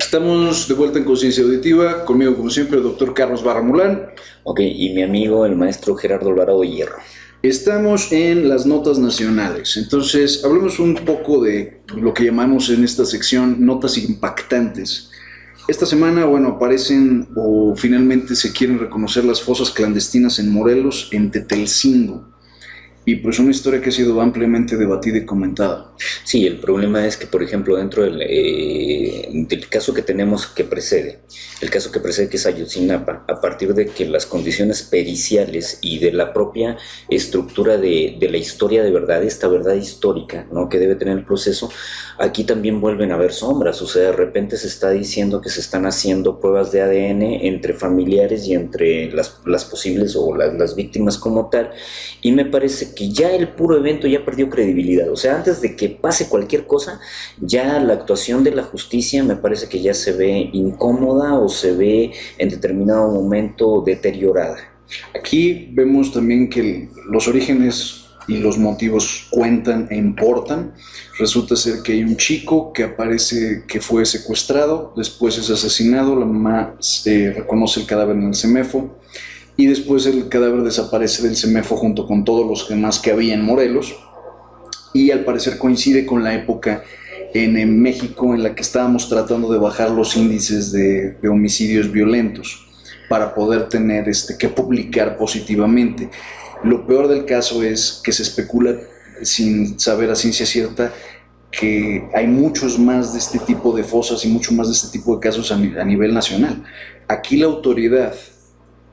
Estamos de vuelta en Conciencia Auditiva, conmigo como siempre el doctor Carlos Barramulán. Ok, y mi amigo el maestro Gerardo Alvarado Hierro. Estamos en las notas nacionales, entonces hablemos un poco de lo que llamamos en esta sección notas impactantes. Esta semana, aparecen o finalmente se quieren reconocer las fosas clandestinas en Morelos, en Tetelcingo. Y pues una historia que ha sido ampliamente debatida y comentada. Sí, el problema es que, por ejemplo, dentro del caso que tenemos que precede, el caso que precede que es Ayotzinapa, a partir de que las condiciones periciales y de la propia estructura de la historia de verdad, esta verdad histórica, ¿no?, que debe tener el proceso, aquí también vuelven a haber sombras. O sea, de repente se está diciendo que se están haciendo pruebas de ADN entre familiares y entre las posibles o las víctimas como tal, y me parece que ya el puro evento ya perdió credibilidad. O sea, antes de que pase cualquier cosa, ya la actuación de la justicia me parece que ya se ve incómoda o se ve en determinado momento deteriorada. Aquí vemos también que los orígenes y los motivos cuentan e importan. Resulta ser que hay un chico que aparece que fue secuestrado, después es asesinado, la mamá reconoce el cadáver en el CEMEFO, y después el cadáver desaparece del CEMEFO junto con todos los demás que había en Morelos, y al parecer coincide con la época en México en la que estábamos tratando de bajar los índices de homicidios violentos para poder tener que publicar positivamente. Lo peor del caso es que se especula, sin saber a ciencia cierta, que hay muchos más de este tipo de fosas y mucho más de este tipo de casos a nivel nacional. Aquí la autoridad,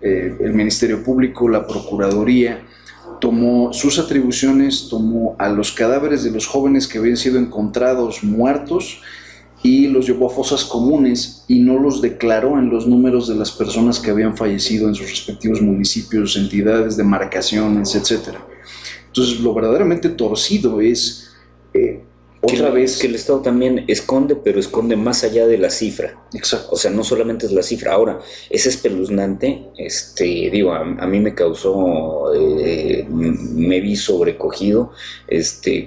el Ministerio Público, la Procuraduría, tomó sus atribuciones, tomó a los cadáveres de los jóvenes que habían sido encontrados muertos y los llevó a fosas comunes y no los declaró en los números de las personas que habían fallecido en sus respectivos municipios, entidades, demarcaciones, etc. Entonces, lo verdaderamente torcido es otra vez que el Estado también esconde, pero esconde más allá de la cifra. Exacto. O sea, no solamente es la cifra. Ahora, es espeluznante. A mí me causó, me vi sobrecogido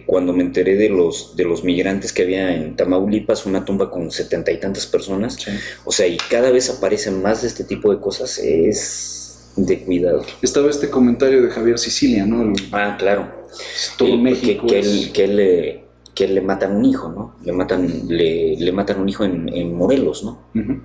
cuando me enteré de los migrantes que había en Tamaulipas, una tumba con 70 y tantas personas. Sí. O sea, y cada vez aparecen más de este tipo de cosas. Es de cuidado. Estaba este comentario de Javier Sicilia, ¿no? Claro. Todo México que le matan un hijo, ¿no? Le matan un hijo en Morelos, ¿no? Uh-huh.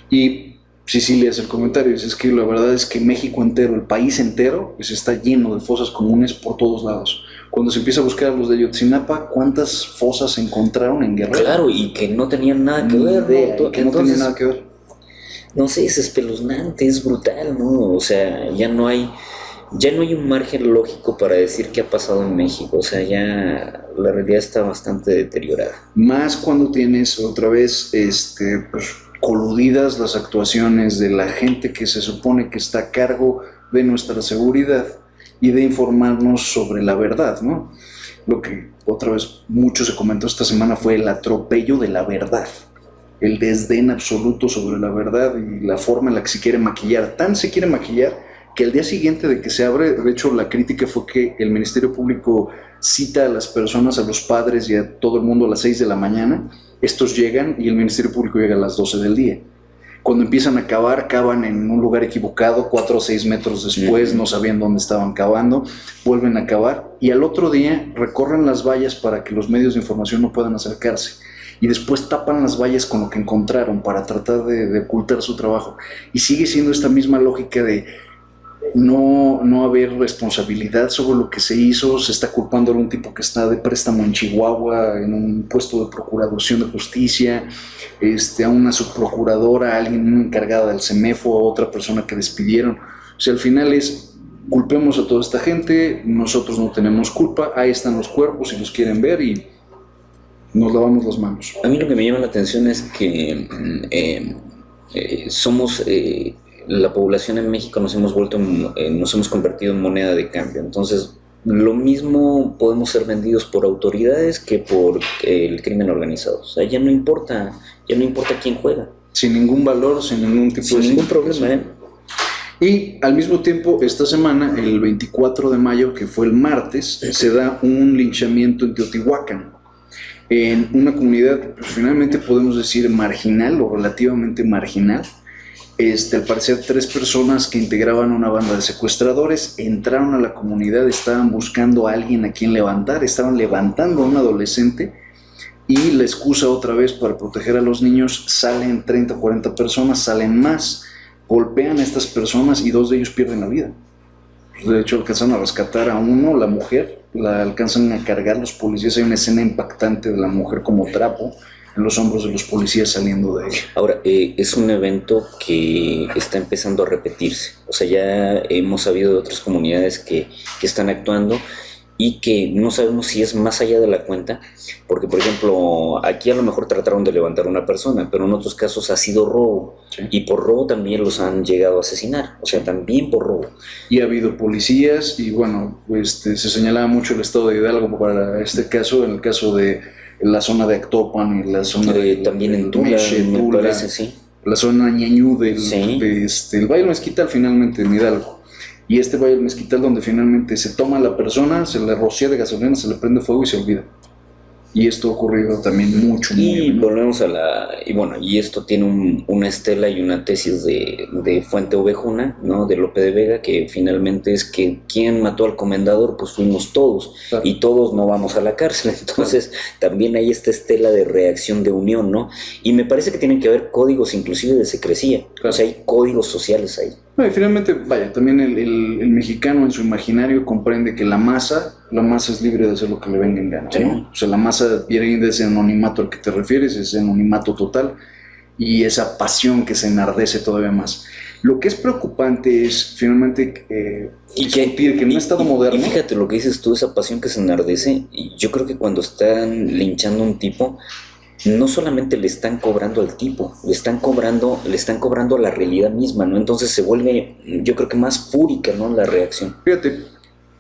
Y Sicilia hace el comentario, dice, es que la verdad es que México entero, el país entero, pues está lleno de fosas comunes por todos lados. Cuando se empieza a buscar a los de Ayotzinapa, ¿cuántas fosas se encontraron en Guerrero? Claro, y que no tenían nada que ver, ¿no? Que no tenían nada que ver. No sé, es espeluznante, es brutal, ¿no? O sea, ya no hay un margen lógico para decir qué ha pasado en México. O sea, ya la realidad está bastante deteriorada. Más cuando tienes otra vez pues, coludidas las actuaciones de la gente que se supone que está a cargo de nuestra seguridad y de informarnos sobre la verdad, ¿no? Lo que otra vez mucho se comentó esta semana fue el atropello de la verdad, el desdén absoluto sobre la verdad y la forma en la que se quiere maquillar. Tan se quiere maquillar que al día siguiente de que se abre, de hecho la crítica fue que el Ministerio Público cita a las personas, a los padres y a todo el mundo a las 6 de la mañana, estos llegan y el Ministerio Público llega a las 12 del día. Cuando empiezan a cavar, cavan en un lugar equivocado, 4 o 6 metros después, no sabían dónde estaban cavando, vuelven a cavar y al otro día recorren las vallas para que los medios de información no puedan acercarse. Y después tapan las vallas con lo que encontraron para tratar de ocultar su trabajo. Y sigue siendo esta misma lógica de no haber responsabilidad sobre lo que se hizo. Se está culpando a un tipo que está de préstamo en Chihuahua, en un puesto de procuración de justicia, a una subprocuradora, a alguien encargada del CEMEFO, a otra persona que despidieron. O sea, al final es, culpemos a toda esta gente, nosotros no tenemos culpa, ahí están los cuerpos si los quieren ver y nos lavamos las manos. A mí lo que me llama la atención es que somos... la población en México nos hemos convertido en moneda de cambio. Entonces, lo mismo podemos ser vendidos por autoridades que por el crimen organizado. O sea, ya no importa quién juega. Sin ningún valor, sin ningún tipo sin ningún problema, Y al mismo tiempo, esta semana, el 24 de mayo, que fue el martes, se da un linchamiento en Teotihuacán. en una comunidad, pues, finalmente podemos decir marginal o relativamente marginal. Al parecer 3 personas que integraban una banda de secuestradores entraron a la comunidad, estaban buscando a alguien a quien levantar, estaban levantando a un adolescente y la excusa otra vez para proteger a los niños, salen 30 o 40 personas, salen más, golpean a estas personas y 2 de ellos pierden la vida. De hecho alcanzan a rescatar a uno, la mujer, la alcanzan a cargar los policías, hay una escena impactante de la mujer como trapo en los hombros de los policías saliendo de ella. Ahora, es un evento que está empezando a repetirse. O sea, ya hemos sabido de otras comunidades que están actuando y que no sabemos si es más allá de la cuenta, porque por ejemplo, aquí a lo mejor trataron de levantar a una persona, pero en otros casos ha sido robo, sí. Y por robo también los han llegado a asesinar, o sea, también por robo. Y ha habido policías, y bueno, se señalaba mucho el estado de Hidalgo para este caso, en el caso de la zona de Actopan y la zona de también en Tula, me parece, sí. La zona Ñañú sí. El Valle del Mezquital finalmente en Hidalgo. Y este Valle del Mezquital donde finalmente se toma a la persona, se le rocía de gasolina, se le prende fuego y se olvida. Y esto ha ocurrido también mucho. Y volvemos a y esto tiene una estela y una tesis de Fuente Ovejuna, ¿no? De Lope de Vega, que finalmente es que quien mató al comendador, pues fuimos todos, claro. Y todos no vamos a la cárcel. Entonces, claro. También hay esta estela de reacción de unión, ¿no? Y me parece que tienen que haber códigos inclusive de secrecía, claro. O sea, hay códigos sociales ahí. No, y finalmente, también el mexicano en su imaginario comprende que la masa es libre de hacer lo que le venga en gana, sí. ¿No? O sea, la masa viene de ese anonimato al que te refieres, ese anonimato total, y esa pasión que se enardece todavía más. Lo que es preocupante es, finalmente, discutir que en un estado moderno... Y fíjate lo que dices tú, esa pasión que se enardece, y yo creo que cuando están linchando a un tipo... no solamente le están cobrando al tipo, le están cobrando la realidad misma, ¿no? Entonces se vuelve, yo creo que más fúrica, ¿no? La reacción. Fíjate,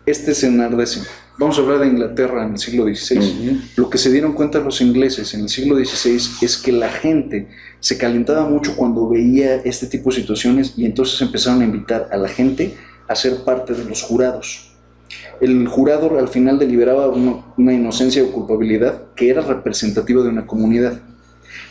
se enardece. Vamos a hablar de Inglaterra en el siglo XVI. Uh-huh. Lo que se dieron cuenta los ingleses en el siglo XVI es que la gente se calentaba mucho cuando veía este tipo de situaciones y entonces empezaron a invitar a la gente a ser parte de los jurados. El jurado al final deliberaba una inocencia o culpabilidad que era representativa de una comunidad,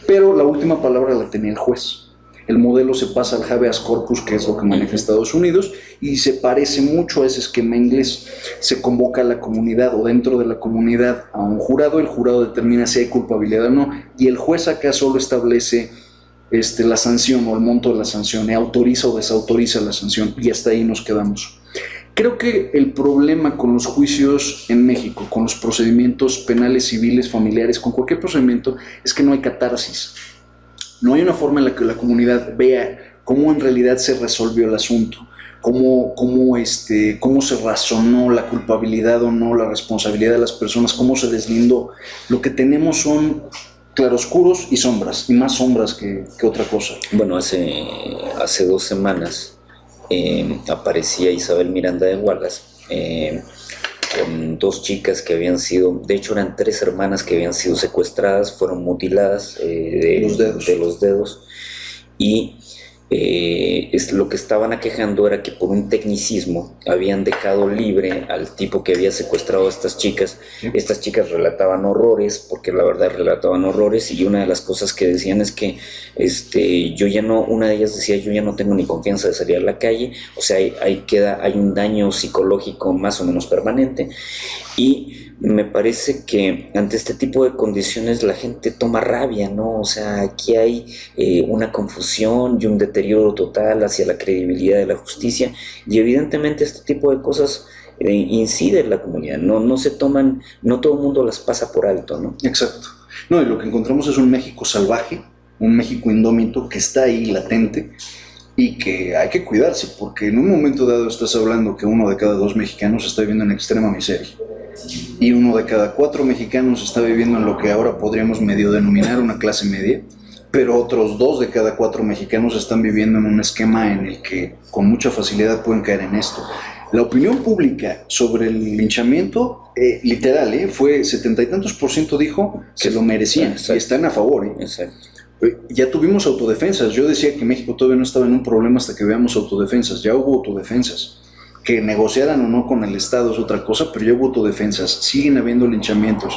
pero la última palabra la tenía el juez. El modelo se pasa al habeas corpus, que es lo que maneja Estados Unidos, y se parece mucho a ese esquema inglés. Se convoca a la comunidad o dentro de la comunidad a un jurado, el jurado determina si hay culpabilidad o no, y el juez acá solo establece la sanción o el monto de la sanción, y autoriza o desautoriza la sanción, y hasta ahí nos quedamos. Creo que el problema con los juicios en México, con los procedimientos penales, civiles, familiares, con cualquier procedimiento, es que no hay catarsis. No hay una forma en la que la comunidad vea cómo en realidad se resolvió el asunto, cómo se razonó la culpabilidad o no, la responsabilidad de las personas, cómo se deslindó. Lo que tenemos son claroscuros y sombras, y más sombras que otra cosa. Bueno, hace 2 semanas... aparecía Isabel Miranda de Wallace con 2 chicas que habían sido, de hecho eran 3 hermanas que habían sido secuestradas, fueron mutiladas de los dedos y lo que estaban aquejando era que por un tecnicismo habían dejado libre al tipo que había secuestrado a estas chicas. Sí. Estas chicas relataban horrores, porque la verdad relataban horrores, y una de las cosas que decían es que una de ellas decía, yo ya no tengo ni confianza de salir a la calle, o sea, hay un daño psicológico más o menos permanente. Y me parece que ante este tipo de condiciones la gente toma rabia, ¿no? O sea, aquí hay una confusión y un deterioro total hacia la credibilidad de la justicia, y evidentemente este tipo de cosas incide en la comunidad, no se toman, no todo el mundo las pasa por alto, ¿no? Exacto. No, y lo que encontramos es un México salvaje, un México indómito que está ahí latente y que hay que cuidarse, porque en un momento dado estás hablando que 1 de cada 2 mexicanos está viviendo en extrema miseria. Y 1 de cada 4 mexicanos está viviendo en lo que ahora podríamos medio denominar una clase media, pero otros 2 de cada 4 mexicanos están viviendo en un esquema en el que con mucha facilidad pueden caer en esto. La opinión pública sobre el linchamiento, literal, fue 70 y tantos % dijo que lo merecían, y están a favor. Exacto. Ya tuvimos autodefensas. Yo decía que México todavía no estaba en un problema hasta que veamos autodefensas. Ya hubo autodefensas. Que negociaran o no con el Estado es otra cosa, pero ya hubo autodefensas. Siguen habiendo linchamientos.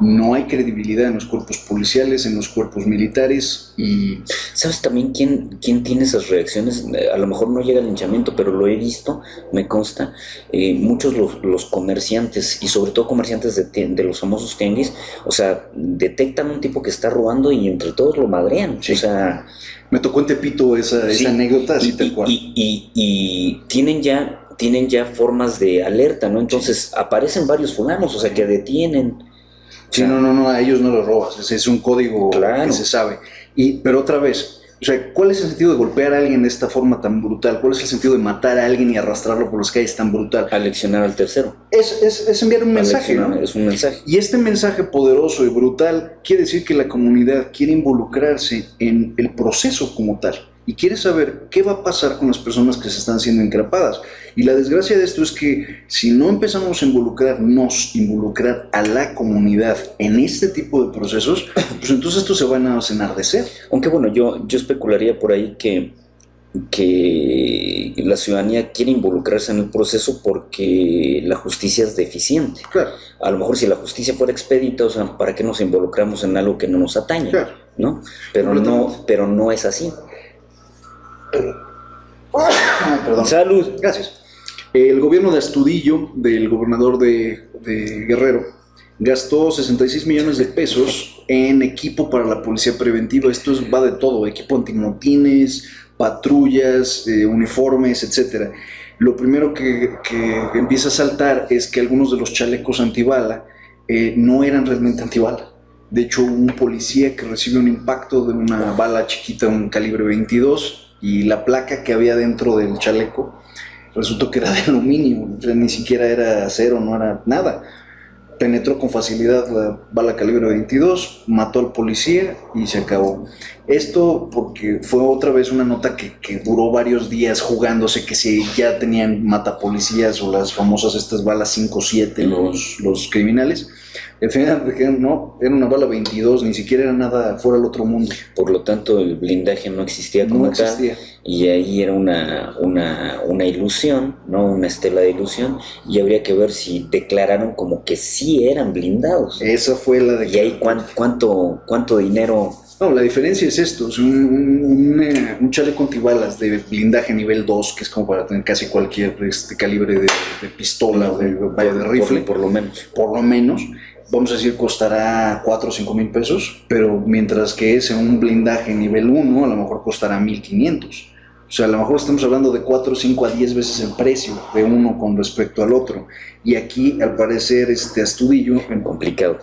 no hay credibilidad en los cuerpos policiales, en los cuerpos militares y... ¿Sabes también quién tiene esas reacciones? A lo mejor no llega al linchamiento, pero lo he visto, me consta. Muchos los comerciantes, y sobre todo comerciantes de los famosos tianguis, o sea, detectan un tipo que está robando y entre todos lo madrean. Sí. O sea... Me tocó en Tepito esa anécdota, así tal cual. Y tienen ya formas de alerta, ¿no? Entonces aparecen varios fulanos, o sea, que detienen. Sí, no, a ellos no los robas, ese es un código que se sabe. Pero otra vez, o sea, ¿cuál es el sentido de golpear a alguien de esta forma tan brutal? ¿Cuál es el sentido de matar a alguien y arrastrarlo por las calles tan brutal? Aleccionar al tercero. Es enviar un mensaje, ¿no? Es un mensaje. Y este mensaje poderoso y brutal quiere decir que la comunidad quiere involucrarse en el proceso como tal. Y quiere saber qué va a pasar con las personas que se están siendo increpadas. Y la desgracia de esto es que si no empezamos a involucrar a la comunidad en este tipo de procesos, pues entonces esto se va a enardecer. Aunque bueno, yo especularía por ahí que la ciudadanía quiere involucrarse en el proceso porque la justicia es deficiente. Claro. A lo mejor si la justicia fuera expedita, o sea, ¿para qué nos involucramos en algo que no nos atañe? Claro. ¿No? Pero no es así. Perdón. Salud. Gracias. El gobierno de Astudillo, del gobernador de Guerrero, gastó 66 millones de pesos en equipo para la policía preventiva. Esto va de todo: equipo antimotines, patrullas, uniformes, etc. Lo primero que empieza a saltar es que algunos de los chalecos antibala no eran realmente antibala. De hecho, un policía que recibe un impacto de una bala chiquita, un calibre 22, y la placa que había dentro del chaleco resultó que era de aluminio, o sea, ni siquiera era acero, no era nada. Penetró con facilidad la bala calibre 22, mató al policía y se acabó. Esto porque fue otra vez una nota que duró varios días jugándose, que si ya tenían matapolicías o las famosas estas balas 5.7 los criminales. Al final dijeron, no, era una bala 22, ni siquiera era nada fuera del otro mundo. Por lo tanto, el blindaje no existía como tal, y ahí era una ilusión, ¿no? Una estela de ilusión, y habría que ver si declararon como que sí eran blindados. Esa fue la de... ¿Y ahí cuánto dinero? No, la diferencia es esto: es un chaleco antibalas de blindaje nivel 2, que es como para tener casi cualquier calibre de pistola o de rifle. Por lo menos. Por lo menos, vamos a decir, costará 4 o 5 mil pesos, pero mientras que ese, un blindaje nivel 1, a lo mejor costará 1,500. O sea, a lo mejor estamos hablando de 4, 5 a 10 veces el precio de uno con respecto al otro. Y aquí, al parecer, Astudillo... Complicado.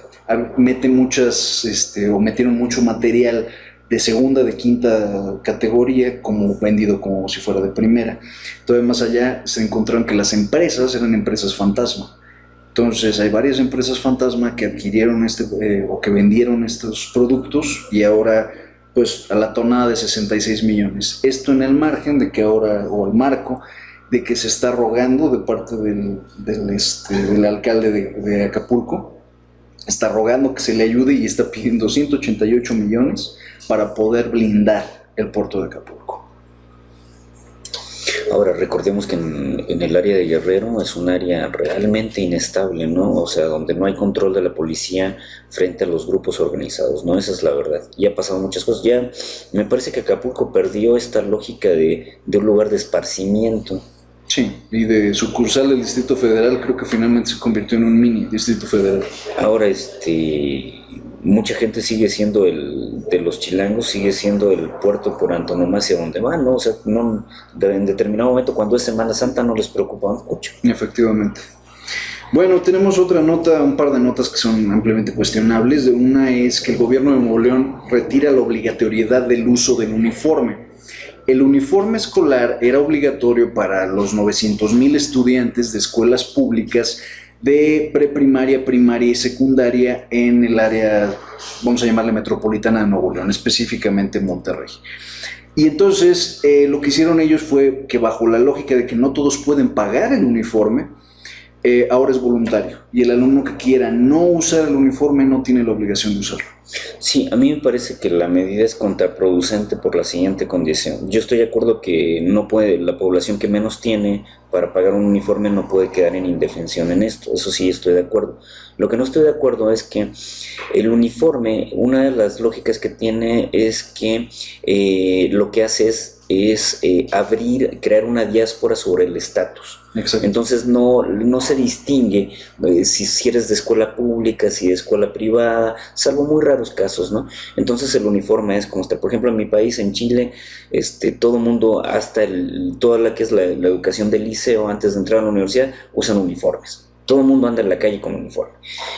Mete metieron mucho material de segunda, de quinta categoría, como vendido como si fuera de primera. Todavía más allá, se encontraron que las empresas eran empresas fantasma. Entonces hay varias empresas fantasma que adquirieron o que vendieron estos productos, y ahora pues a la tonada de 66 millones. Esto en el margen de que ahora, o el marco, de que se está rogando de parte del alcalde de Acapulco, está rogando que se le ayude y está pidiendo 188 millones para poder blindar el puerto de Acapulco. Ahora, recordemos que en el área de Guerrero es un área realmente inestable, ¿no? O sea, donde no hay control de la policía frente a los grupos organizados, ¿no? Esa es la verdad. Y ha pasado muchas cosas. Ya me parece que Acapulco perdió esta lógica de un lugar de esparcimiento. Sí, y de sucursal del Distrito Federal creo que finalmente se convirtió en un mini Distrito Federal. Ahora, mucha gente sigue siendo de los chilangos, sigue siendo el puerto por antonomasia donde van, ¿no? O sea, en determinado momento, cuando es Semana Santa, no les preocupa mucho. Efectivamente. Bueno, tenemos otra nota, un par de notas que son ampliamente cuestionables. Una es que el gobierno de Nuevo León retira la obligatoriedad del uso del uniforme. El uniforme escolar era obligatorio para los 900,000 estudiantes de escuelas públicas de preprimaria, primaria y secundaria en el área, vamos a llamarle metropolitana de Nuevo León, específicamente Monterrey. Y entonces lo que hicieron ellos fue que, bajo la lógica de que no todos pueden pagar el uniforme, ahora es voluntario. y el alumno que quiera no usar el uniforme no tiene la obligación de usarlo. Sí, a mí me parece que la medida es contraproducente por la siguiente condición. Yo estoy de acuerdo que no puede, la población que menos tiene para pagar un uniforme no puede quedar en indefensión en esto. Eso sí estoy de acuerdo. Lo que no estoy de acuerdo es que el uniforme, una de las lógicas que tiene es que lo que hace es abrir, crear una diáspora sobre el estatus. Exacto. Entonces no se distingue si eres de escuela pública, si de escuela privada, salvo muy raros casos, ¿no? Entonces el uniforme es como está. Por ejemplo, en mi país, en Chile, todo mundo, hasta toda la que es la educación del liceo, antes de entrar a la universidad, usan uniformes. Todo el mundo anda en la calle con uniforme.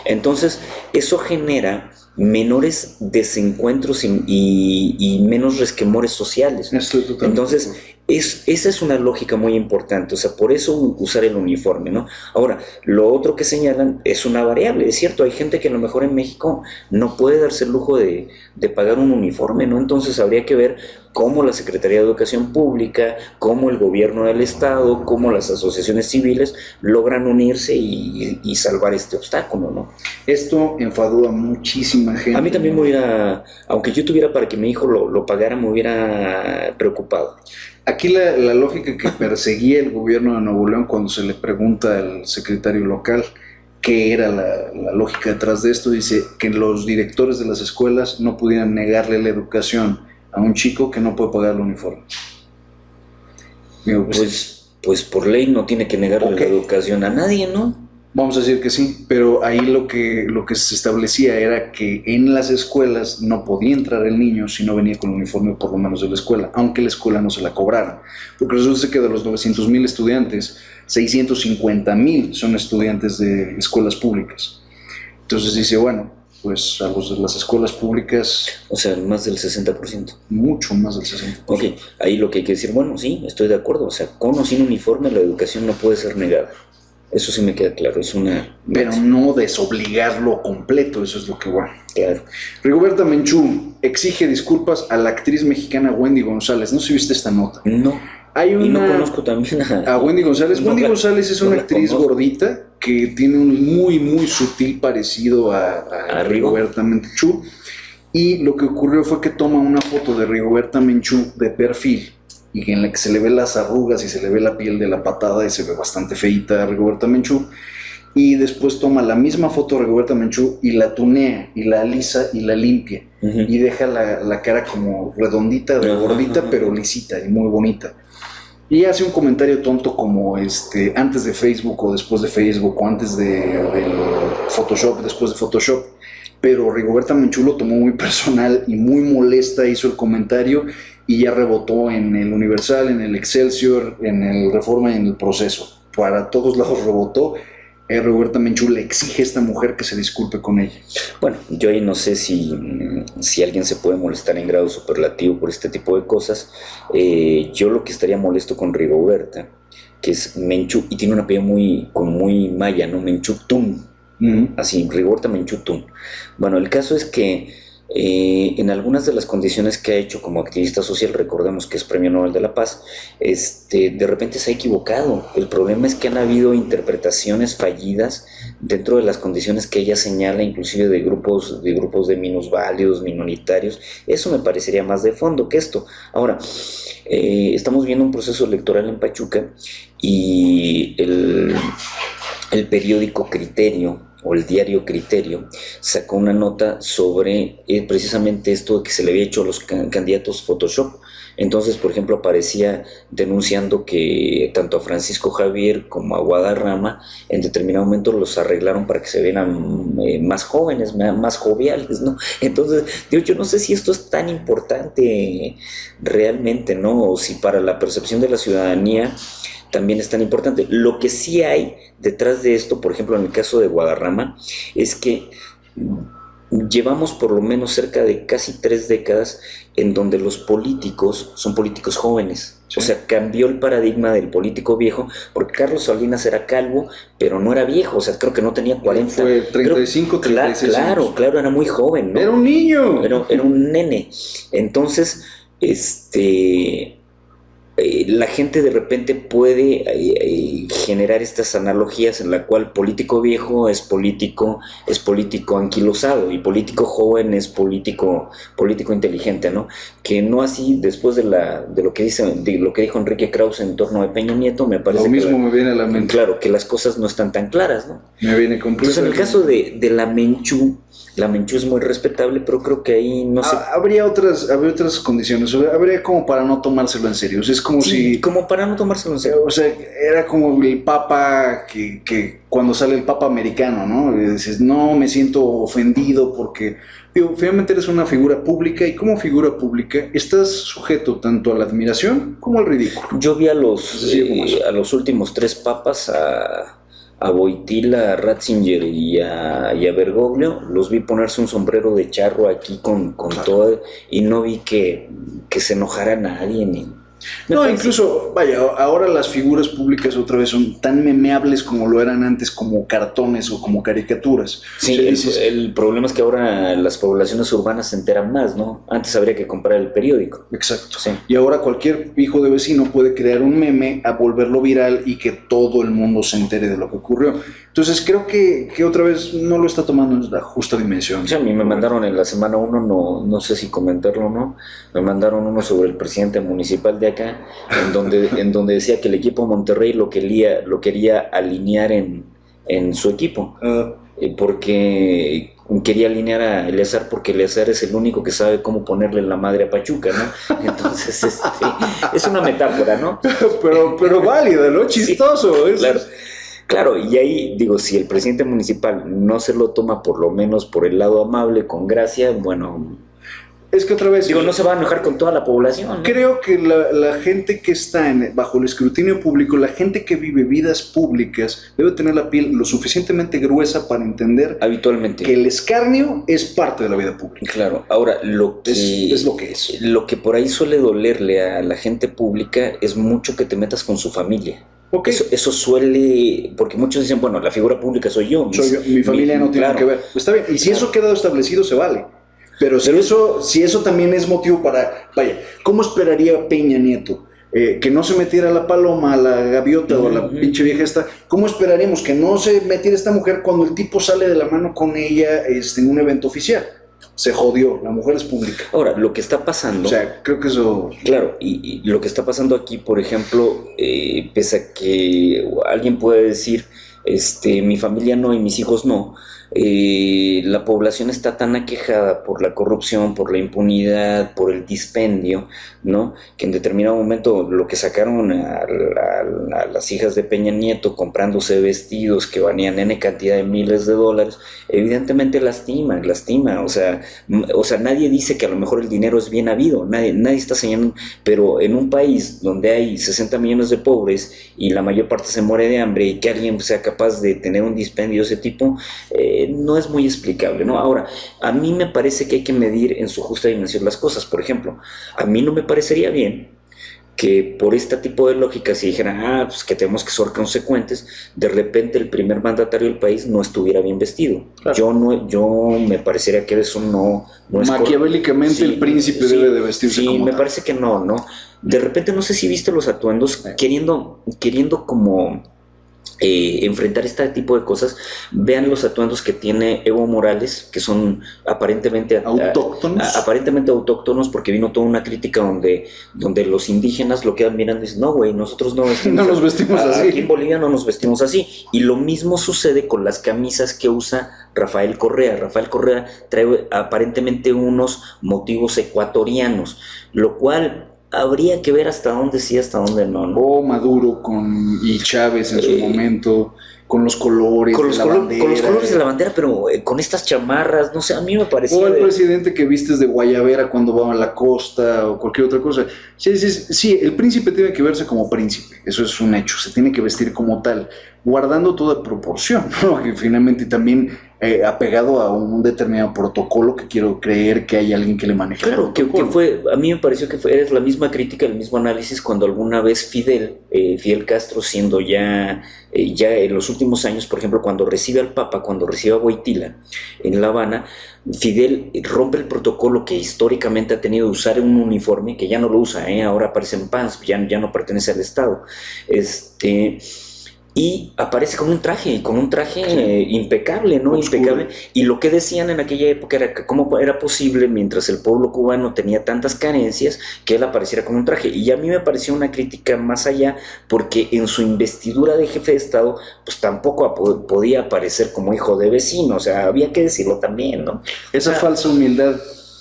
Entonces, eso genera menores desencuentros y menos resquemores sociales. Estoy totalmente Entonces, esa es una lógica muy importante, o sea, por eso usar el uniforme, ¿no? Ahora, lo otro que señalan es una variable, es cierto, hay gente que a lo mejor en México no puede darse el lujo de pagar un uniforme, ¿no? Entonces habría que ver cómo la Secretaría de Educación Pública, cómo el gobierno del Estado, cómo las asociaciones civiles logran unirse y salvar este obstáculo, ¿no? Esto enfadó a muchísima gente. A mí también me hubiera, aunque yo tuviera para que mi hijo lo pagara, me hubiera preocupado. Aquí la lógica que perseguía el gobierno de Nuevo León cuando se le pregunta al secretario local qué era la lógica detrás de esto, dice que los directores de las escuelas no pudieran negarle la educación a un chico que no puede pagar el uniforme. Digo, pues por ley no tiene que negarle la educación a nadie, ¿no? Vamos a decir que sí, pero ahí lo que se establecía era que en las escuelas no podía entrar el niño si no venía con el uniforme por lo menos de la escuela, aunque la escuela no se la cobrara. Porque resulta que de los 900,000 estudiantes, 650,000 son estudiantes de escuelas públicas. Entonces dice, bueno, pues a los de las escuelas públicas... O sea, más del 60%. Mucho más del 60%. Ok, ahí lo que hay que decir, bueno, sí, estoy de acuerdo, o sea, con o sin uniforme la educación no puede ser negada. Eso sí me queda claro, es una... Pero no desobligarlo completo, eso es lo que va. Claro. Rigoberta Menchú exige disculpas a la actriz mexicana Wendy González. No sé si viste esta nota. No. Hay una... Y no conozco también a Wendy González. No, Wendy González es una actriz gordita que tiene un muy sutil parecido a Rigoberta Menchú. Y lo que ocurrió fue que toma una foto de Rigoberta Menchú de perfil, y en la que se le ve las arrugas y se le ve la piel de la patada y se ve bastante feíta a Rigoberta Menchú, y después toma la misma foto de Rigoberta Menchú y la tunea y la alisa y la limpia, y deja la cara como redondita, de gordita, pero lisita y muy bonita. Y hace un comentario tonto como antes de Facebook o después de Facebook, o antes del Photoshop, después de Photoshop. Pero Rigoberta Menchú lo tomó muy personal y muy molesta, hizo el comentario y ya rebotó en el Universal, en el Excelsior, en el Reforma y en el Proceso. Para todos lados rebotó. Rigoberta Menchú le exige a esta mujer que se disculpe con ella. Bueno, yo ahí no sé si alguien se puede molestar en grado superlativo por este tipo de cosas. Yo lo que estaría molesto con Rigoberta, que es Menchú, y tiene un apellido muy maya, ¿no? Menchú-tún. Así, Rigoberta Menchú-tún. Bueno, el caso es que en algunas de las condiciones que ha hecho como activista social, recordemos que es Premio Nobel de la Paz, de repente se ha equivocado. El problema es que han habido interpretaciones fallidas dentro de las condiciones que ella señala, inclusive de grupos de minusválidos, minoritarios. Eso me parecería más de fondo que esto. Ahora, estamos viendo un proceso electoral en Pachuca y el periódico Criterio, o el diario Criterio, sacó una nota sobre precisamente esto de que se le había hecho a los candidatos Photoshop. Entonces, por ejemplo, aparecía denunciando que tanto a Francisco Javier como a Guadarrama en determinado momento los arreglaron para que se vieran más jóvenes, más joviales, ¿no? Entonces, yo no sé si esto es tan importante realmente, ¿no? O si para la percepción de la ciudadanía también es tan importante. Lo que sí hay detrás de esto, por ejemplo, en el caso de Guadarrama, es que llevamos por lo menos cerca de casi 3 décadas en donde los políticos son políticos jóvenes. Sí. O sea, cambió el paradigma del político viejo, porque Carlos Salinas era calvo, pero no era viejo, o sea, creo que no tenía 40. Fue 35, 36 años. Claro, era muy joven, ¿no? Era un niño. Era un nene. Entonces, la gente de repente puede generar estas analogías en la cual político viejo es político anquilosado y político joven es político inteligente, ¿no? Que no así después de lo que dijo Enrique Krause en torno a Peña Nieto, me parece lo mismo me viene a la mente. Claro, que las cosas no están tan claras, ¿no? Me viene completamente. Entonces, en el caso de la Menchú es muy respetable, pero creo que ahí no sé. Habría otras condiciones, habría como para no tomárselo en serio. O sea, es como si... como para no tomárselo en serio. O sea, era como el papa que cuando sale el papa americano, ¿no? Y dices, no, me siento ofendido porque... Digo, finalmente eres una figura pública y como figura pública estás sujeto tanto a la admiración como al ridículo. Yo vi a los últimos 3 papas, a Wojtyla, a Ratzinger y a Bergoglio, los vi ponerse un sombrero de charro aquí con claro. Todo, y no vi que se enojara nadie ni... No, incluso, vaya, ahora las figuras públicas otra vez son tan memeables como lo eran antes, como cartones o como caricaturas. Sí, o sea, el problema es que ahora las poblaciones urbanas se enteran más, ¿no? Antes habría que comprar el periódico. Exacto. Sí. Y ahora cualquier hijo de vecino puede crear un meme, a volverlo viral y que todo el mundo se entere de lo que ocurrió. Entonces creo que otra vez no lo está tomando en la justa dimensión. Sí, a mí me mandaron en la semana 1, no sé si comentarlo o no, me mandaron uno sobre el presidente municipal de acá, en donde decía que el equipo Monterrey lo quería alinear en su equipo, porque quería alinear a Eleazar porque Eleazar es el único que sabe cómo ponerle la madre a Pachuca, ¿no? Entonces, es una metáfora, ¿no? pero válida, ¿no? Chistoso. Sí, claro, y ahí digo, si el presidente municipal no se lo toma por lo menos por el lado amable, con gracia, bueno... Es que otra vez... Digo, no se va a enojar con toda la población, ¿no? Creo que la gente que está bajo el escrutinio público, la gente que vive vidas públicas, debe tener la piel lo suficientemente gruesa para entender habitualmente que el escarnio es parte de la vida pública. Claro, ahora es lo que es. Lo que por ahí suele dolerle a la gente pública es mucho que te metas con su familia. Okay. Eso suele, porque muchos dicen, bueno, la figura pública soy yo. Mi familia no tiene que ver. Pues está bien, y si eso queda establecido, se vale. Pero si eso también es motivo para... Vaya, ¿cómo esperaría Peña Nieto? Que no se metiera la paloma, a la gaviota o a la pinche vieja esta. ¿Cómo esperaríamos que no se metiera esta mujer cuando el tipo sale de la mano con ella en un evento oficial? Se jodió, la mujer es pública. Ahora, lo que está pasando... O sea, creo que eso... Claro, y lo que está pasando aquí, por ejemplo, pese a que alguien puede decir, mi familia no y mis hijos no, la población está tan aquejada por la corrupción, por la impunidad, por el dispendio, ¿no? Que en determinado momento lo que sacaron a las hijas de Peña Nieto comprándose vestidos que valían N cantidad de miles de dólares, evidentemente lastima, o sea, nadie dice que a lo mejor el dinero es bien habido, nadie está señalando, pero en un país donde hay 60 millones de pobres y la mayor parte se muere de hambre y que alguien sea capaz de tener un dispendio de ese tipo, no es muy explicable, ¿no? Ahora, a mí me parece que hay que medir en su justa dimensión las cosas. Por ejemplo, a mí no me parecería bien que por este tipo de lógica si dijeran, pues que tenemos que ser consecuentes, de repente el primer mandatario del país no estuviera bien vestido. Claro. Yo me parecería que eso no es maquiavélicamente sí, el príncipe debe de vestirse como me parece que no. De repente no sé si viste los atuendos queriendo como enfrentar este tipo de cosas. Vean los atuendos que tiene Evo Morales, que son aparentemente autóctonos, porque vino toda una crítica donde los indígenas lo quedan mirando y dicen, no güey, nosotros no nos vestimos así. Aquí en Bolivia no nos vestimos así. Y lo mismo sucede con las camisas que usa Rafael Correa. Rafael Correa trae aparentemente unos motivos ecuatorianos, lo cual habría que ver hasta dónde sí, hasta dónde no. O Maduro y Chávez en su momento, con los colores de la bandera. Con los colores de la bandera, pero con estas chamarras, no sé, a mí me parecía... O el presidente que vistes de guayabera cuando va a la costa o cualquier otra cosa. Sí, el príncipe tiene que verse como príncipe, eso es un hecho, se tiene que vestir como tal. guardando toda proporción, ¿no? Que finalmente también apegado a un determinado protocolo, que quiero creer que hay alguien que le maneja el Claro, que protocolo. a mí me pareció que es la misma crítica, el mismo análisis cuando alguna vez Fidel Castro, siendo ya en los últimos años, por ejemplo, cuando recibe al Papa, cuando recibe a Wojtyla en La Habana, Fidel rompe el protocolo que históricamente ha tenido de usar un uniforme, que ya no lo usa, ahora aparece en pants, ya no pertenece al Estado. Y aparece con un traje impecable, ¿no? Oscuro. Impecable. Y lo que decían en aquella época era que cómo era posible, mientras el pueblo cubano tenía tantas carencias, que él apareciera con un traje. Y a mí me pareció una crítica más allá, porque en su investidura de jefe de Estado, pues tampoco podía aparecer como hijo de vecino, o sea, había que decirlo también, ¿no? Esa falsa humildad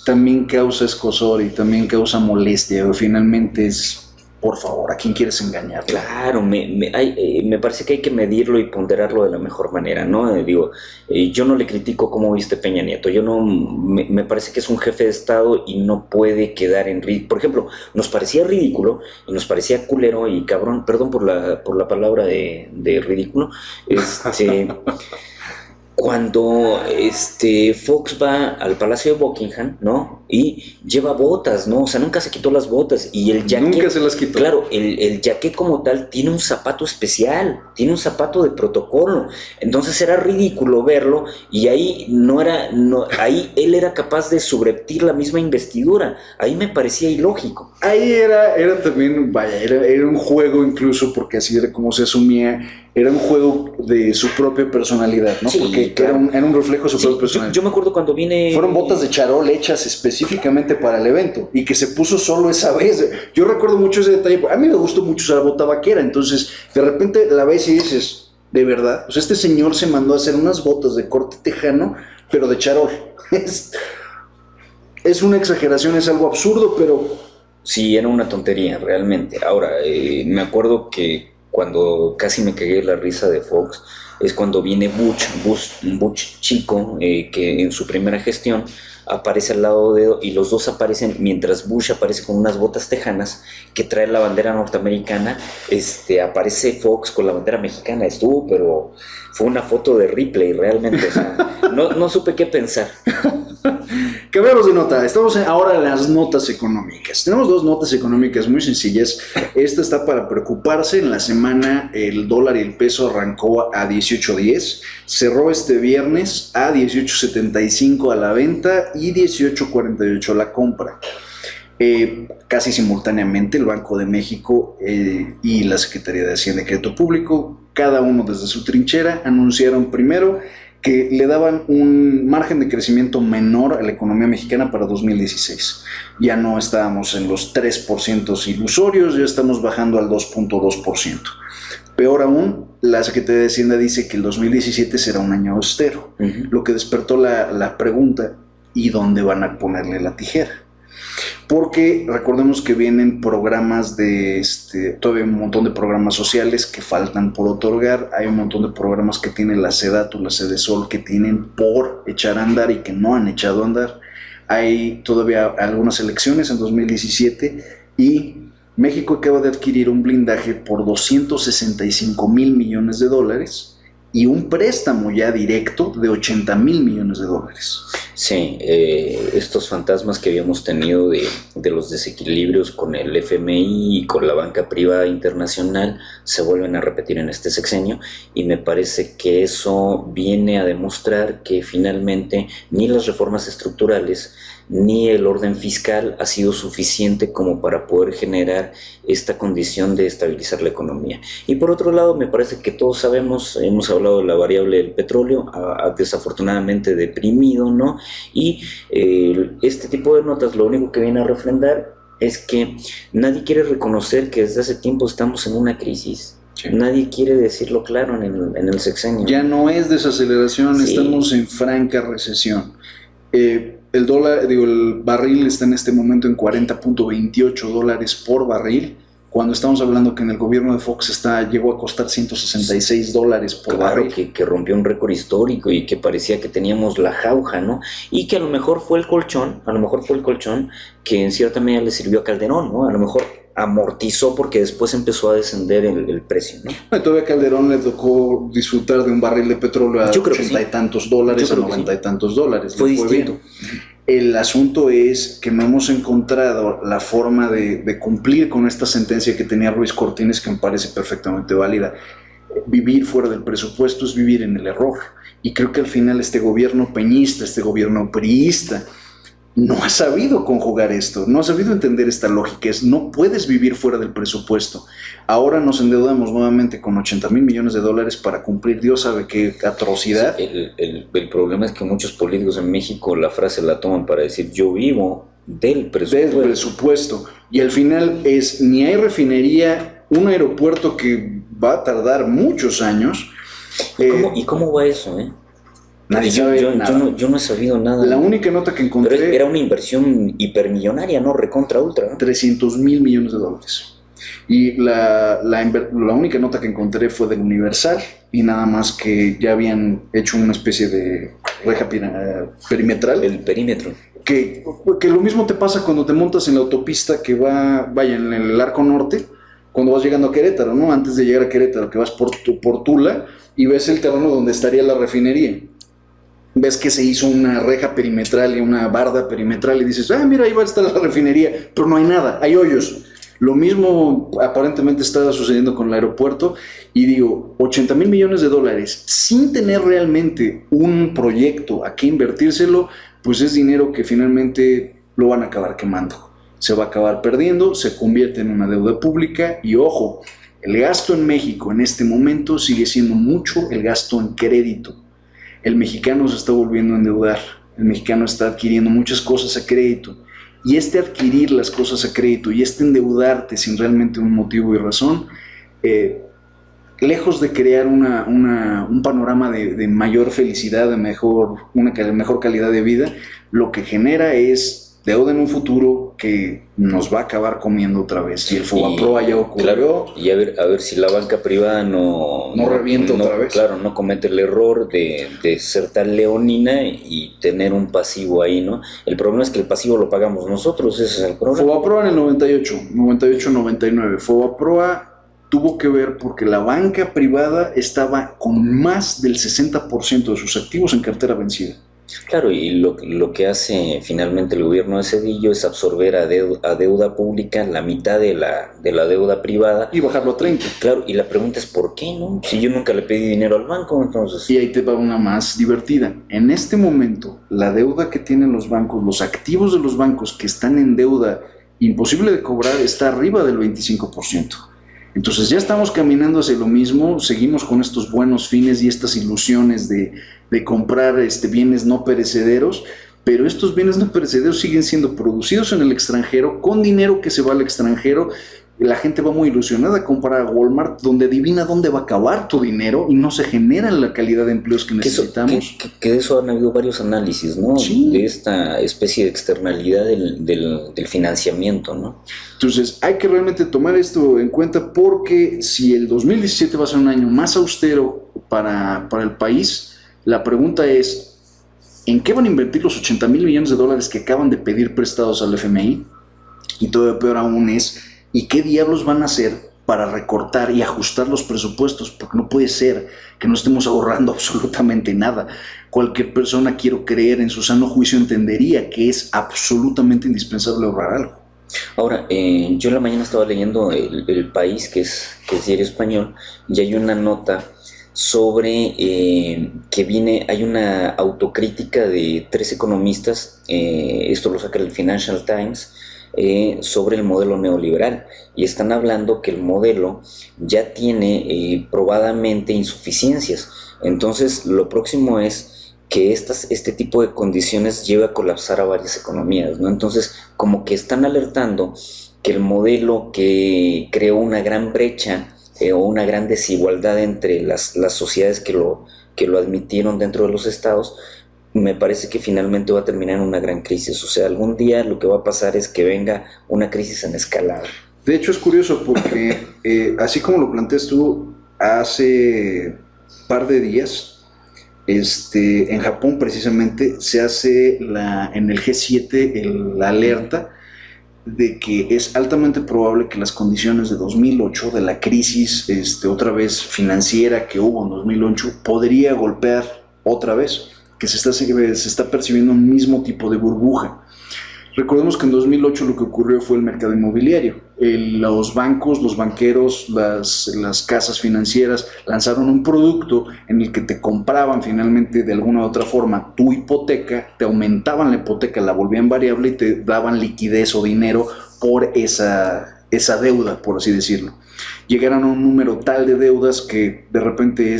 también causa escozor y también causa molestia. Finalmente es, por favor, ¿a quién quieres engañar? Claro, me parece que hay que medirlo y ponderarlo de la mejor manera, ¿no? Yo no le critico cómo viste Peña Nieto, yo no, me parece que es un jefe de Estado y no puede quedar en ridículo. Por ejemplo, nos parecía ridículo y nos parecía culero y cabrón, perdón por la palabra de ridículo, cuando Fox va al Palacio de Buckingham, ¿no? Y lleva botas, ¿no? O sea, nunca se quitó las botas. Y el jaqué, Nunca se las quitó. claro, el jaqué como tal tiene un zapato especial, tiene un zapato de protocolo. Entonces era ridículo verlo y ahí ahí él era capaz de subreptir la misma investidura. Ahí me parecía ilógico. Ahí era también, vaya, era un juego incluso, porque así era como se asumía, era un juego de su propia personalidad, ¿no? Sí, porque claro. era un reflejo de su propia personalidad. Yo me acuerdo cuando viene... Fueron botas de charol hechas específicamente para el evento y que se puso solo esa vez. Yo recuerdo mucho ese detalle. A mí me gustó mucho usar bota vaquera, entonces de repente la ves y dices, ¿de verdad? Pues este señor se mandó a hacer unas botas de corte tejano, pero de charol. Es una exageración, es algo absurdo, pero... Sí, era una tontería, realmente. Ahora, me acuerdo que cuando casi me cagué la risa de Fox, es cuando viene Butch chico, que en su primera gestión aparece al lado y los dos aparecen, mientras Bush aparece con unas botas tejanas que trae la bandera norteamericana, aparece Fox con la bandera mexicana. Pero fue una foto de Ripley, realmente, o sea, no supe qué pensar. Cambiamos de nota, estamos ahora en las notas económicas. Tenemos dos notas económicas muy sencillas. Esta está para preocuparse. En la semana el dólar y el peso arrancó a 18.10, cerró este viernes a 18.75 a la venta y 18.48 a la compra. Casi simultáneamente el Banco de México y la Secretaría de Hacienda y Crédito Público, cada uno desde su trinchera, anunciaron primero que le daban un margen de crecimiento menor a la economía mexicana para 2016. Ya no estábamos en los 3% ilusorios, ya estamos bajando al 2.2%. Peor aún, la Secretaría de Hacienda dice que el 2017 será un año austero, lo que despertó la pregunta, ¿y dónde van a ponerle la tijera? Porque recordemos que vienen programas todavía un montón de programas sociales que faltan por otorgar, hay un montón de programas que tiene la SEDATU, la SEDESOL, que tienen por echar a andar y que no han echado a andar. Hay todavía algunas elecciones en 2017 y México acaba de adquirir un blindaje por $265 mil millones y un préstamo ya directo de $80 mil millones. Sí, estos fantasmas que habíamos tenido de los desequilibrios con el FMI y con la banca privada internacional se vuelven a repetir en este sexenio, y me parece que eso viene a demostrar que finalmente ni las reformas estructurales ni el orden fiscal ha sido suficiente como para poder generar esta condición de estabilizar la economía. Y por otro lado, me parece que todos sabemos, hemos hablado de la variable del petróleo, desafortunadamente deprimido, ¿no? Y este tipo de notas lo único que viene a refrendar es que nadie quiere reconocer que desde hace tiempo estamos en una crisis. Sí. Nadie quiere decirlo claro en el sexenio. Ya no es desaceleración, sí. Estamos en franca recesión. El barril está en este momento en $40.28 por barril, cuando estamos hablando que en el gobierno de Fox llegó a costar $166 por barril. Que rompió un récord histórico y que parecía que teníamos la jauja, ¿no? Y que a lo mejor fue el colchón que en cierta medida le sirvió a Calderón, ¿no? A lo mejor amortizó porque después empezó a descender el precio, ¿no? Y todavía a Calderón le tocó disfrutar de un barril de petróleo a Yo creo que 80 sí. y tantos dólares, Yo a creo que 90 sí. y tantos dólares. Fue Le fue distinto. bien. El asunto es que no hemos encontrado la forma de cumplir con esta sentencia que tenía Ruiz Cortines, que me parece perfectamente válida. Vivir fuera del presupuesto es vivir en el error. Y creo que al final este gobierno peñista, este gobierno priista, no ha sabido conjugar esto, no ha sabido entender esta lógica. No puedes vivir fuera del presupuesto. Ahora nos endeudamos nuevamente con 80,000 millones de dólares para cumplir Dios sabe qué atrocidad. Sí, el problema es que muchos políticos en México la frase la toman para decir yo vivo del presupuesto. Del presupuesto. Y al final es ni hay refinería, un aeropuerto que va a tardar muchos años. ¿Y cómo va eso? Nadie sabe nada. Yo no he sabido nada. La única nota que encontré... Pero era una inversión hipermillonaria, ¿no? Recontra ultra, ¿no? 300,000 millones de dólares. Y la única nota que encontré fue del Universal y nada más que ya habían hecho una especie de reja perimetral. El perímetro. Que lo mismo te pasa cuando te montas en la autopista que vaya en el Arco Norte, cuando vas llegando a Querétaro, ¿no? Antes de llegar a Querétaro, que vas por Tula y ves el terreno donde estaría la refinería. Ves que se hizo una reja perimetral y una barda perimetral y dices, mira, ahí va a estar la refinería, pero no hay nada, hay hoyos. Lo mismo aparentemente está sucediendo con el aeropuerto y digo, 80,000 millones de dólares sin tener realmente un proyecto a qué invertírselo, pues es dinero que finalmente lo van a acabar quemando. Se va a acabar perdiendo, se convierte en una deuda pública y ojo, el gasto en México en este momento sigue siendo mucho el gasto en crédito. El mexicano se está volviendo a endeudar, el mexicano está adquiriendo muchas cosas a crédito y este adquirir las cosas a crédito y este endeudarte sin realmente un motivo y razón, lejos de crear un panorama de mayor felicidad, de mejor calidad de vida, lo que genera es deuda en un futuro que nos va a acabar comiendo otra vez. Y el Fobaproa ya ocurrió. Claro, y a ver si la banca privada no revienta otra vez. Claro, no comete el error de ser tan leonina y tener un pasivo ahí, ¿no? El problema es que el pasivo lo pagamos nosotros, ese es el problema. Fobaproa en el 98-99. Fobaproa tuvo que ver porque la banca privada estaba con más del 60% de sus activos en cartera vencida. Claro, y lo que hace finalmente el gobierno de Cedillo es absorber a deuda pública la mitad de la deuda privada. Y bajarlo a 30. Claro, y la pregunta es ¿por qué, no? Si yo nunca le pedí dinero al banco, entonces... Y ahí te va una más divertida. En este momento, la deuda que tienen los bancos, los activos de los bancos que están en deuda imposible de cobrar, está arriba del 25%. Entonces ya estamos caminando hacia lo mismo, seguimos con estos buenos fines y estas ilusiones de comprar bienes no perecederos, pero estos bienes no perecederos siguen siendo producidos en el extranjero, con dinero que se va al extranjero. La gente va muy ilusionada a comprar a Walmart, donde adivina dónde va a acabar tu dinero y no se genera la calidad de empleos que necesitamos. Que de eso han habido varios análisis, ¿no? Sí. De esta especie de externalidad del financiamiento, ¿no? Entonces hay que realmente tomar esto en cuenta porque si el 2017 va a ser un año más austero para el país, la pregunta es, ¿en qué van a invertir los 80,000 millones de dólares que acaban de pedir prestados al FMI? Y todavía peor aún es, ¿y qué diablos van a hacer para recortar y ajustar los presupuestos? Porque no puede ser que no estemos ahorrando absolutamente nada. Cualquier persona, quiero creer, en su sano juicio entendería que es absolutamente indispensable ahorrar algo. Ahora, yo en la mañana estaba leyendo El País, que es diario español, y hay una nota sobre hay una autocrítica de 3 economistas, esto lo saca el Financial Times, sobre el modelo neoliberal, y están hablando que el modelo ya tiene probadamente insuficiencias. Entonces lo próximo es que este tipo de condiciones lleve a colapsar a varias economías, ¿no? Entonces como que están alertando que el modelo que creó una gran brecha o una gran desigualdad entre las sociedades que lo admitieron dentro de los estados, me parece que finalmente va a terminar en una gran crisis. O sea, algún día lo que va a pasar es que venga una crisis en escalada. De hecho es curioso porque así como lo planteas tú, hace un par de días en Japón precisamente se hace en el G7 la alerta de que es altamente probable que las condiciones de 2008, de la crisis otra vez financiera que hubo en 2008, podría golpear otra vez, que se está percibiendo un mismo tipo de burbuja. Recordemos que en 2008 lo que ocurrió fue el mercado inmobiliario. Los bancos, los banqueros, las casas financieras lanzaron un producto en el que te compraban finalmente de alguna u otra forma tu hipoteca, te aumentaban la hipoteca, la volvían variable y te daban liquidez o dinero por esa deuda, por así decirlo. Llegaron a un número tal de deudas que de repente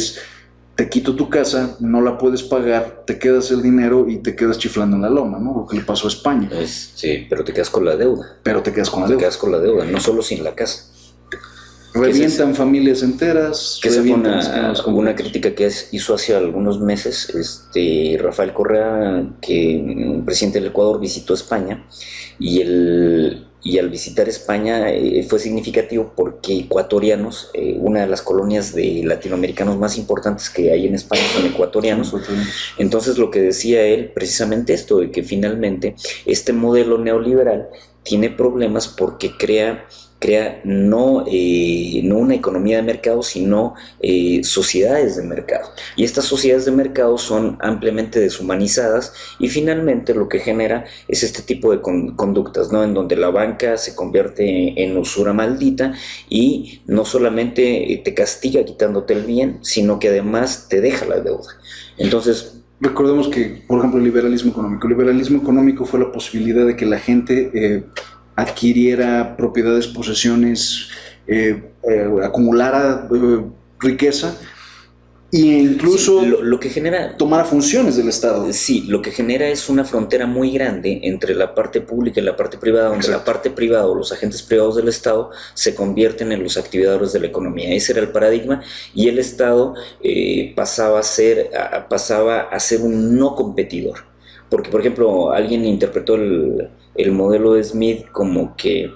te quito tu casa, no la puedes pagar, te quedas el dinero y te quedas chiflando en la loma, ¿no? Lo que le pasó a España. Sí, pero te quedas con la deuda. Pero te quedas con la deuda. Te quedas con la deuda, no solo sin la casa. Revientan familias enteras. Que esa fue una crítica que hizo hace algunos meses Rafael Correa, que presidente del Ecuador, visitó España y al visitar España fue significativo porque ecuatorianos, una de las colonias de latinoamericanos más importantes que hay en España son ecuatorianos. Entonces lo que decía él, precisamente esto, de que finalmente este modelo neoliberal tiene problemas porque crea no una economía de mercado, sino sociedades de mercado. Y estas sociedades de mercado son ampliamente deshumanizadas y finalmente lo que genera es este tipo de conductas, ¿no? En donde la banca se convierte en usura maldita y no solamente te castiga quitándote el bien, sino que además te deja la deuda. Entonces, recordemos que, por ejemplo, el liberalismo económico. El liberalismo económico fue la posibilidad de que la gente adquiriera propiedades, posesiones, acumulara riqueza e incluso sí, lo que genera, tomara funciones del Estado. Sí, lo que genera es una frontera muy grande entre la parte pública y la parte privada, donde la parte privada o los agentes privados del Estado se convierten en los activadores de la economía. Ese era el paradigma y el Estado pasaba a ser un no competidor. Porque, por ejemplo, alguien interpretó el modelo de Smith como que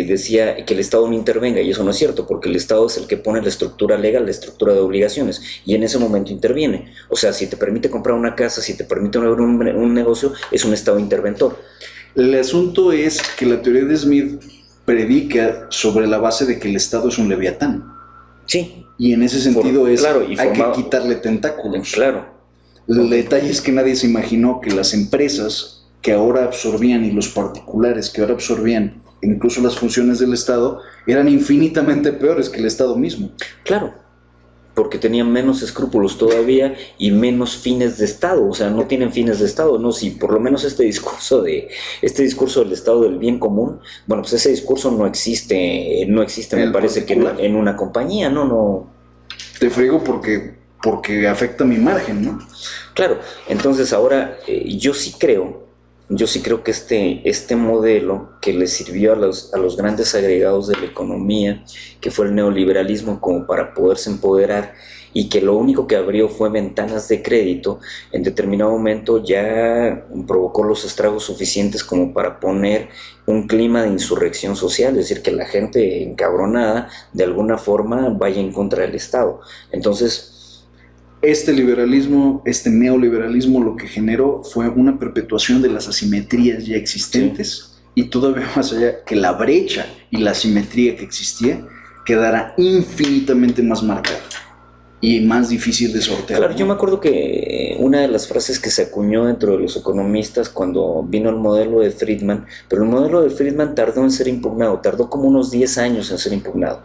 decía que el Estado no intervenga, y eso no es cierto, porque el Estado es el que pone la estructura legal, la estructura de obligaciones, y en ese momento interviene. O sea, si te permite comprar una casa, si te permite abrir un negocio, es un Estado interventor. El asunto es que la teoría de Smith predica sobre la base de que el Estado es un leviatán. Sí. Y en ese sentido hay que quitarle tentáculos. Claro. El detalle es que nadie se imaginó que las empresas que ahora absorbían y los particulares que ahora absorbían incluso las funciones del Estado eran infinitamente peores que el Estado mismo. Claro, porque tenían menos escrúpulos todavía y menos fines de Estado, o sea, no tienen fines de Estado, no, si por lo menos este discurso del Estado del bien común, bueno, pues ese discurso no existe me parece que en una compañía, no. Te frego porque afecta mi margen, ¿no? Claro, entonces ahora yo sí creo que este modelo que le sirvió a los grandes agregados de la economía, que fue el neoliberalismo como para poderse empoderar y que lo único que abrió fue ventanas de crédito, en determinado momento ya provocó los estragos suficientes como para poner un clima de insurrección social, es decir, que la gente encabronada de alguna forma vaya en contra del Estado. Entonces, este neoliberalismo lo que generó fue una perpetuación de las asimetrías ya existentes, sí, y todavía más allá, que la brecha y la asimetría que existía quedara infinitamente más marcada y más difícil de sortear. Claro, yo me acuerdo que una de las frases que se acuñó dentro de los economistas cuando vino el modelo de Friedman, pero el modelo de Friedman tardó en ser impugnado, tardó como unos 10 años en ser impugnado.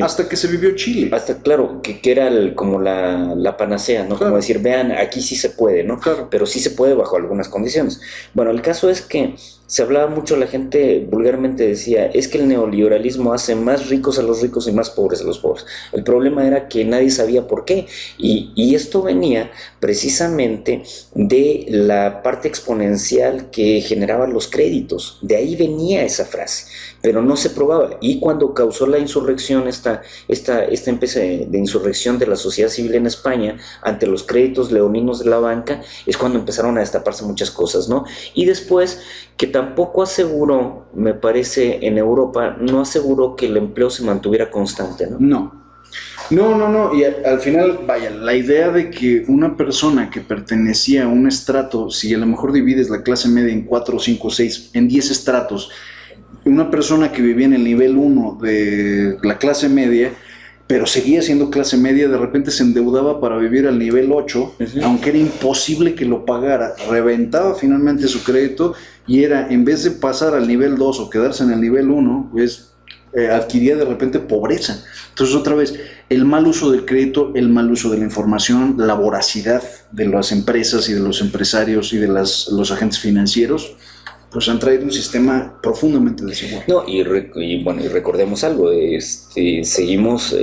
Hasta que se vivió Chile. Hasta, claro, que era como la panacea, ¿no? Claro. Como decir, vean, aquí sí se puede, ¿no? Claro. Pero sí se puede bajo algunas condiciones. Bueno, el caso es que se hablaba mucho, la gente vulgarmente decía, es que el neoliberalismo hace más ricos a los ricos y más pobres a los pobres. El problema era que nadie sabía por qué. Y esto venía precisamente de la parte exponencial que generaban los créditos. De ahí venía esa frase, pero no se probaba. Y cuando causó la insurrección, esta especie de insurrección de la sociedad civil en España ante los créditos leoninos de la banca, es cuando empezaron a destaparse muchas cosas, ¿no? Y después, que tampoco aseguró, me parece, en Europa, no aseguró que el empleo se mantuviera constante, ¿no? No. No, y al final, vaya, la idea de que una persona que pertenecía a un estrato, si a lo mejor divides la clase media en 4, 5, 6, en 10 estratos, una persona que vivía en el nivel uno de la clase media, pero seguía siendo clase media, de repente se endeudaba para vivir al nivel 8, aunque era imposible que lo pagara, reventaba finalmente su crédito y era, en vez de pasar al nivel 2 o quedarse en el nivel uno, pues adquiría de repente pobreza. Entonces otra vez, el mal uso del crédito, el mal uso de la información, la voracidad de las empresas y de los empresarios y de los agentes financieros, pues han traído un sistema profundamente desigual. No, bueno, y recordemos algo, seguimos,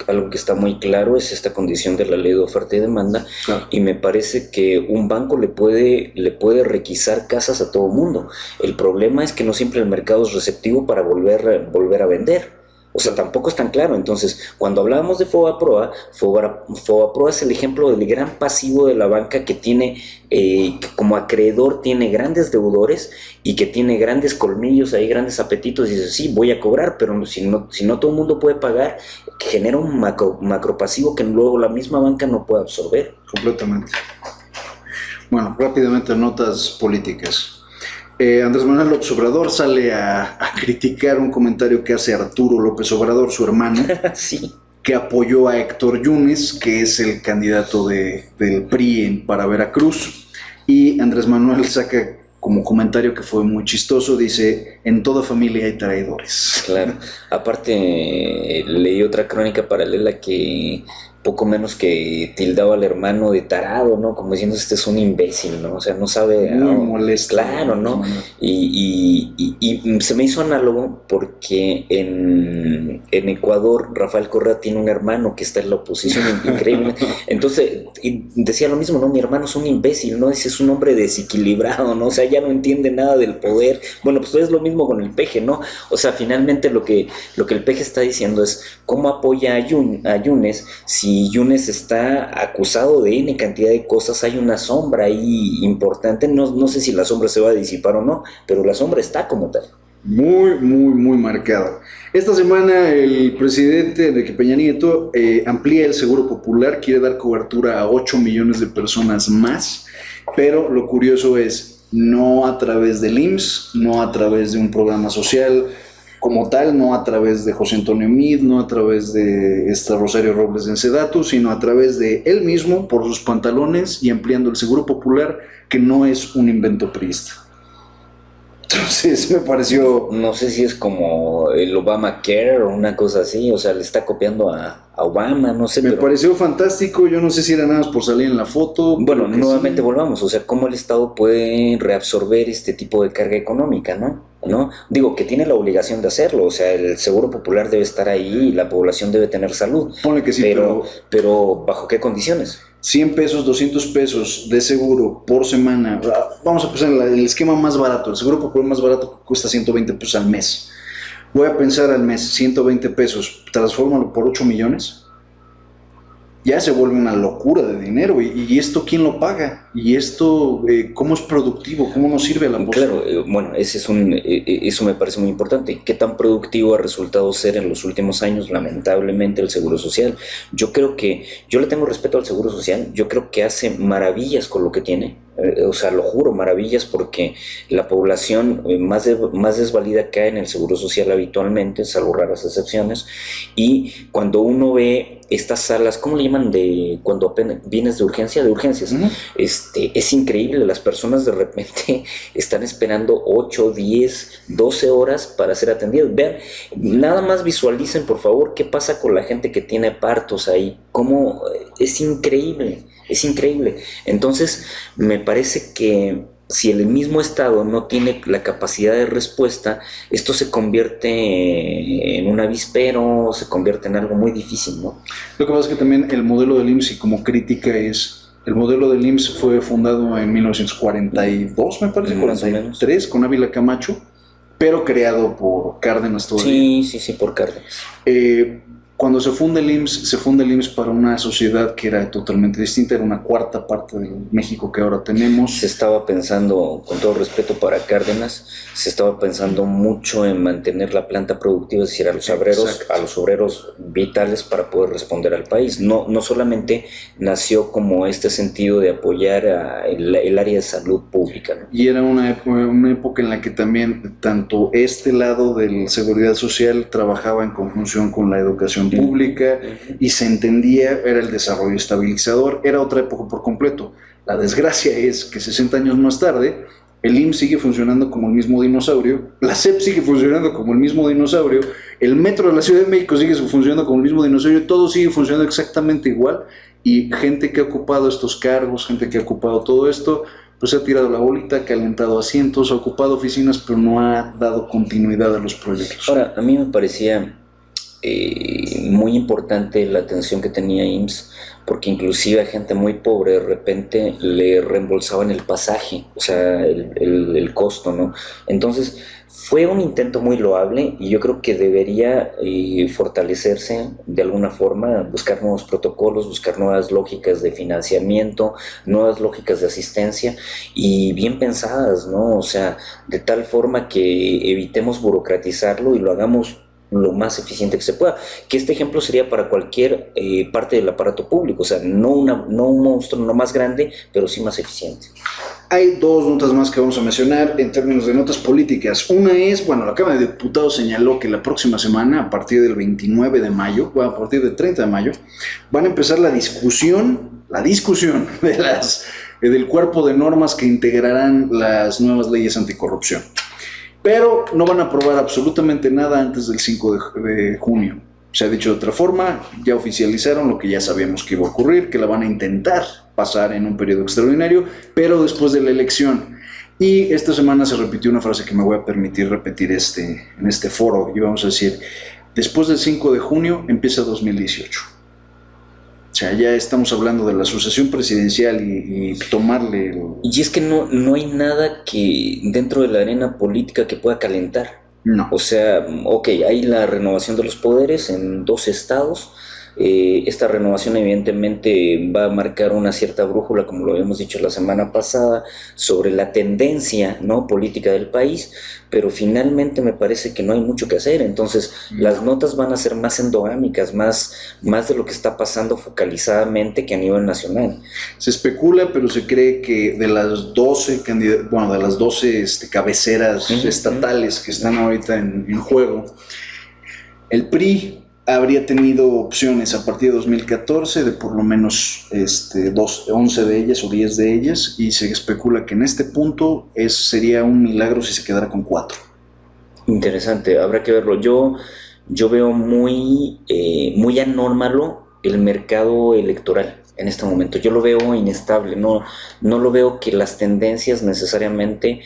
algo que está muy claro es esta condición de la ley de oferta y demanda, Claro. y me parece que un banco le puede requisar casas a todo mundo. El problema es que no siempre el mercado es receptivo para volver a vender. O sea, tampoco es tan claro. Entonces, cuando hablábamos de FOBAPROA, FOBAPROA es el ejemplo del gran pasivo de la banca que tiene, que como acreedor tiene grandes deudores y que tiene grandes colmillos, ahí grandes apetitos, y dice, sí, voy a cobrar, pero si no todo el mundo puede pagar, que genera un macro pasivo que luego la misma banca no puede absorber. Completamente. Bueno, rápidamente notas políticas. Andrés Manuel López Obrador sale a criticar un comentario que hace Arturo López Obrador, su hermano, Sí. que apoyó a Héctor Yunes, que es el candidato del PRI para Veracruz. Y Andrés Manuel saca como comentario que fue muy chistoso, dice, en toda familia hay traidores. Claro. Aparte, leí otra crónica paralela que poco menos que tildaba al hermano de tarado, ¿no? Como diciendo, este es un imbécil, ¿no? O sea, no sabe... Muy ¿no? molesto. Claro, ¿no? Y se me hizo análogo porque en Ecuador Rafael Correa tiene un hermano que está en la oposición, increíble. Entonces, decía lo mismo, ¿no? Mi hermano es un imbécil, ¿no? Es un hombre desequilibrado, ¿no? O sea, ya no entiende nada del poder. Bueno, pues es lo mismo con el Peje, ¿no? O sea, finalmente lo que el Peje está diciendo es cómo apoya a Yunes si Yunes está acusado de N cantidad de cosas. Hay una sombra ahí importante, no sé si la sombra se va a disipar o no, pero la sombra está como tal. Muy marcado. Esta semana el presidente Enrique Peña Nieto amplía el Seguro Popular, quiere dar cobertura a 8 millones de personas más, pero lo curioso es no a través del IMSS, no a través de un programa social como tal, no a través de José Antonio Meade, no a través de Rosario Robles de Ensedatu, sino a través de él mismo por sus pantalones y ampliando el Seguro Popular, que no es un invento priista. Entonces me pareció... No sé si es como el Obamacare o una cosa así, o sea, le está copiando a Obama, no sé. Me pareció fantástico, yo no sé si era nada más por salir en la foto. Bueno, nuevamente sí. Volvamos, o sea, cómo el Estado puede reabsorber este tipo de carga económica, ¿no? Digo, que tiene la obligación de hacerlo, o sea, el Seguro Popular debe estar ahí y la población debe tener salud. Ponle que sí, pero ¿bajo qué condiciones? 100 pesos, 200 pesos de seguro por semana. Vamos a pensar en el esquema más barato. El Seguro Popular más barato cuesta 120 pesos al mes. Voy a pensar al mes, 120 pesos, transfórmalo por 8 millones. Ya se vuelve una locura de dinero. ¿Y esto quién lo paga? ¿Y esto cómo es productivo? ¿Cómo nos sirve a la población? Claro, bueno, eso me parece muy importante. ¿Qué tan productivo ha resultado ser en los últimos años, lamentablemente, el Seguro Social? Yo le tengo respeto al Seguro Social. Yo creo que hace maravillas con lo que tiene. O sea, lo juro, maravillas, porque la población más desvalida cae en el Seguro Social habitualmente, salvo raras excepciones. Y cuando uno ve estas salas, ¿cómo le llaman? Cuando apenas vienes de urgencias. Uh-huh. Es increíble, las personas de repente están esperando 8, 10, 12 horas para ser atendidas. Vean, nada más visualicen, por favor, qué pasa con la gente que tiene partos ahí. Cómo es increíble. Es increíble. Entonces, me parece que si el mismo Estado no tiene la capacidad de respuesta, esto se convierte en un avispero, se convierte en algo muy difícil, ¿no? Lo que pasa es que también el modelo del IMSS, y como crítica es... El modelo del IMSS fue fundado en 1942, me parece, 43, con Ávila Camacho, pero creado por Cárdenas todavía. Sí, por Cárdenas. Cuando se funda el IMSS para una sociedad que era totalmente distinta, era una cuarta parte del México que ahora tenemos. Se estaba pensando, con todo respeto para Cárdenas, se estaba pensando mucho en mantener la planta productiva, es decir, a los obreros vitales para poder responder al país. No solamente nació como este sentido de apoyar el área de salud pública, ¿no? Y era una época en la que también tanto este lado de la seguridad social trabajaba en conjunción con la educación pública y se entendía, era el desarrollo estabilizador, era otra época por completo. La desgracia es que 60 años más tarde el IMSS sigue funcionando como el mismo dinosaurio, la SEP sigue funcionando como el mismo dinosaurio, el metro de la Ciudad de México sigue funcionando como el mismo dinosaurio, todo sigue funcionando exactamente igual, y gente que ha ocupado estos cargos, gente que ha ocupado todo esto, pues ha tirado la bolita, ha calentado asientos, ha ocupado oficinas, pero no ha dado continuidad a los proyectos. Ahora, a mí me parecía muy importante la atención que tenía IMSS, porque inclusive a gente muy pobre de repente le reembolsaban el pasaje, o sea, el costo, ¿no? Entonces fue un intento muy loable y yo creo que debería fortalecerse de alguna forma, buscar nuevos protocolos, buscar nuevas lógicas de financiamiento, nuevas lógicas de asistencia y bien pensadas, ¿no? O sea, de tal forma que evitemos burocratizarlo y lo hagamos lo más eficiente que se pueda, que este ejemplo sería para cualquier parte del aparato público, o sea, no un monstruo, no más grande, pero sí más eficiente. Hay dos notas más que vamos a mencionar en términos de notas políticas. Una es, bueno, la Cámara de Diputados señaló que la próxima semana, a partir del 29 de mayo, bueno, a partir del 30 de mayo, van a empezar la discusión del cuerpo de normas que integrarán las nuevas leyes anticorrupción. Pero no van a aprobar absolutamente nada antes del 5 de junio. Se ha dicho de otra forma, ya oficializaron lo que ya sabíamos que iba a ocurrir, que la van a intentar pasar en un periodo extraordinario, pero después de la elección. Y esta semana se repitió una frase que me voy a permitir repetir en este foro, y vamos a decir, después del 5 de junio empieza 2018. O sea, ya estamos hablando de la sucesión presidencial y tomarle... Y es que no hay nada que dentro de la arena política que pueda calentar. No. O sea, ok, hay la renovación de los poderes en 2 estados. Esta renovación evidentemente va a marcar una cierta brújula, como lo habíamos dicho la semana pasada, sobre la tendencia, ¿no?, política del país, pero finalmente me parece que no hay mucho que hacer. Entonces las notas van a ser más endogámicas, más de lo que está pasando focalizadamente que a nivel nacional. Se especula, pero se cree que de las 12 cabeceras estatales que están ahorita en juego, el PRI habría tenido opciones a partir de 2014 de por lo menos 11 de ellas o 10 de ellas, y se especula que en este punto sería un milagro si se quedara con 4. Interesante, habrá que verlo. Yo veo muy anómalo el mercado electoral en este momento. Yo lo veo inestable, no lo veo que las tendencias necesariamente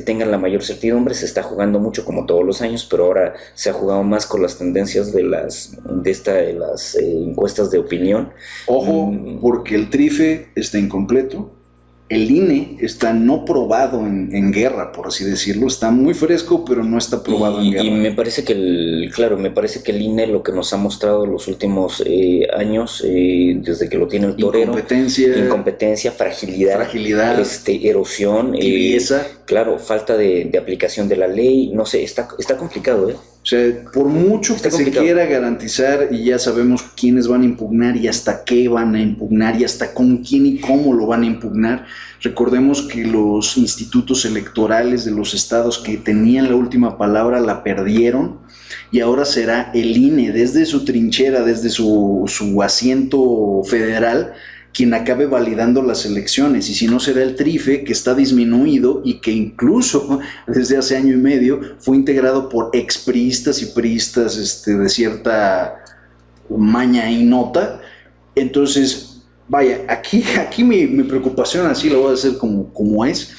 tengan la mayor certidumbre. Se está jugando mucho como todos los años, pero ahora se ha jugado más con las tendencias de las encuestas de opinión. Ojo, porque el TRIFE está incompleto. El INE está no probado en guerra, por así decirlo. Está muy fresco, pero no está probado en guerra. Y me parece que el INE lo que nos ha mostrado los últimos años, desde que lo tiene el torero, incompetencia, fragilidad, erosión, tibieza. Claro, falta de aplicación de la ley. No sé, está complicado, ¿eh? O sea, por mucho que se quiera garantizar, y ya sabemos quiénes van a impugnar y hasta qué van a impugnar y hasta con quién y cómo lo van a impugnar, recordemos que los institutos electorales de los estados que tenían la última palabra la perdieron, y ahora será el INE desde su trinchera, desde su asiento federal, quien acabe validando las elecciones, y si no será el TRIFE, que está disminuido y que incluso desde hace año y medio fue integrado por expriistas y priistas de cierta maña y nota. Entonces, vaya, aquí mi preocupación, así lo voy a hacer como es,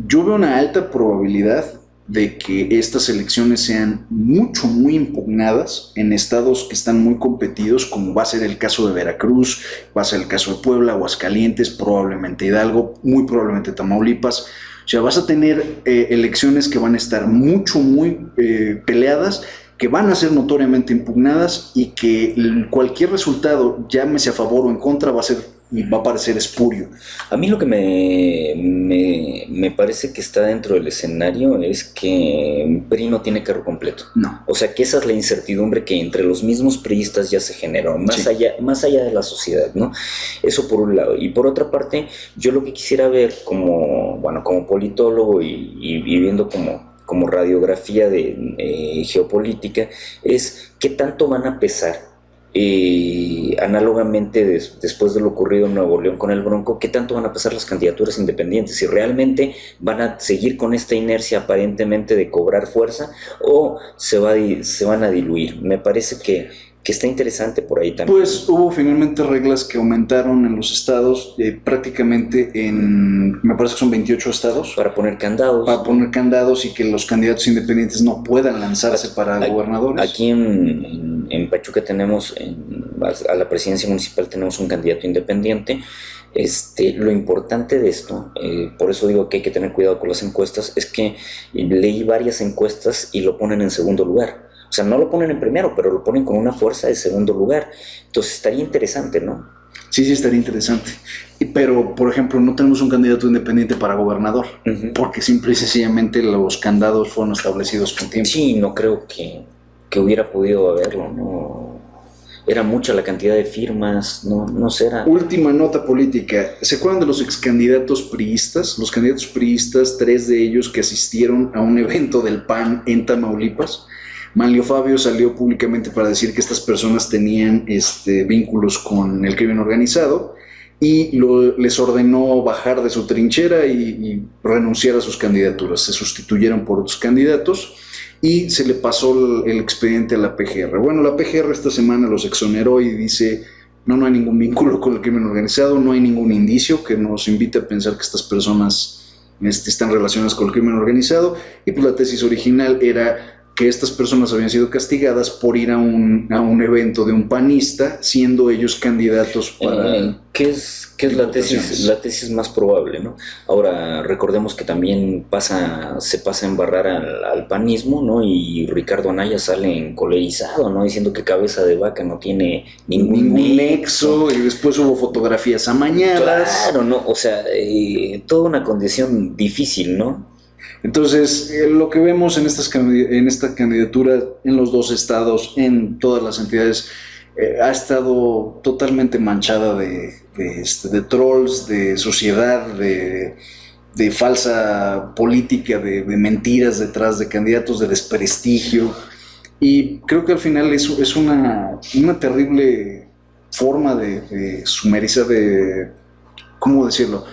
yo veo una alta probabilidad de que estas elecciones sean muy impugnadas en estados que están muy competidos, como va a ser el caso de Veracruz, va a ser el caso de Puebla, Aguascalientes, probablemente Hidalgo, muy probablemente Tamaulipas. O sea, vas a tener elecciones que van a estar muy peleadas, que van a ser notoriamente impugnadas y que cualquier resultado, llámese a favor o en contra, va a parecer espurio. A mí lo que me parece que está dentro del escenario es que PRI no tiene carro completo. No. O sea, que esa es la incertidumbre que entre los mismos priistas ya se generó, más allá de la sociedad, ¿no? Eso por un lado. Y por otra parte, yo lo que quisiera ver como politólogo y viendo como radiografía de geopolítica es qué tanto van a pesar análogamente después de lo ocurrido en Nuevo León con el Bronco, qué tanto van a pesar las candidaturas independientes, si realmente van a seguir con esta inercia aparentemente de cobrar fuerza o se van a diluir. Me parece que está interesante por ahí también. Pues hubo finalmente reglas que aumentaron en los estados, prácticamente me parece que son 28 estados. Para poner candados. Para poner candados y que los candidatos independientes no puedan lanzarse para gobernadores. Aquí en Pachuca tenemos, a la presidencia municipal tenemos un candidato independiente. Lo importante de esto, por eso digo que hay que tener cuidado con las encuestas, es que leí varias encuestas y lo ponen en segundo lugar. O sea, no lo ponen en primero, pero lo ponen con una fuerza de segundo lugar. Entonces estaría interesante, ¿no? Sí, estaría interesante. Pero, por ejemplo, no tenemos un candidato independiente para gobernador, porque simple y sencillamente los candados fueron establecidos con tiempo. Sí, no creo que hubiera podido haberlo, ¿no? Era mucha la cantidad de firmas, no será. Última nota política. ¿Se acuerdan de los excandidatos priistas? Los candidatos priistas, 3 de ellos que asistieron a un evento del PAN en Tamaulipas. Manlio Fabio salió públicamente para decir que estas personas tenían vínculos con el crimen organizado y les ordenó bajar de su trinchera y renunciar a sus candidaturas. Se sustituyeron por otros candidatos y se le pasó el expediente a la PGR. Bueno, la PGR esta semana los exoneró y dice: no hay ningún vínculo con el crimen organizado, no hay ningún indicio que nos invite a pensar que estas personas están relacionadas con el crimen organizado. Y pues la tesis original era que estas personas habían sido castigadas por ir a un evento de un panista, siendo ellos candidatos para... ¿Qué es la tesis más probable, ¿no? Ahora, recordemos que también se pasa a embarrar al panismo, ¿no? Y Ricardo Anaya sale encolerizado, ¿no? Diciendo que Cabeza de Vaca no tiene ningún nexo. Y después hubo fotografías amañadas. Claro, ¿no? O sea, toda una condición difícil, ¿no? Entonces, lo que vemos en esta candidatura, en los 2 estados, en todas las entidades, ha estado totalmente manchada de trolls, de suciedad, de falsa política, de mentiras detrás de candidatos, de desprestigio. Y creo que al final es una terrible forma de sumerizar, ¿cómo decirlo?,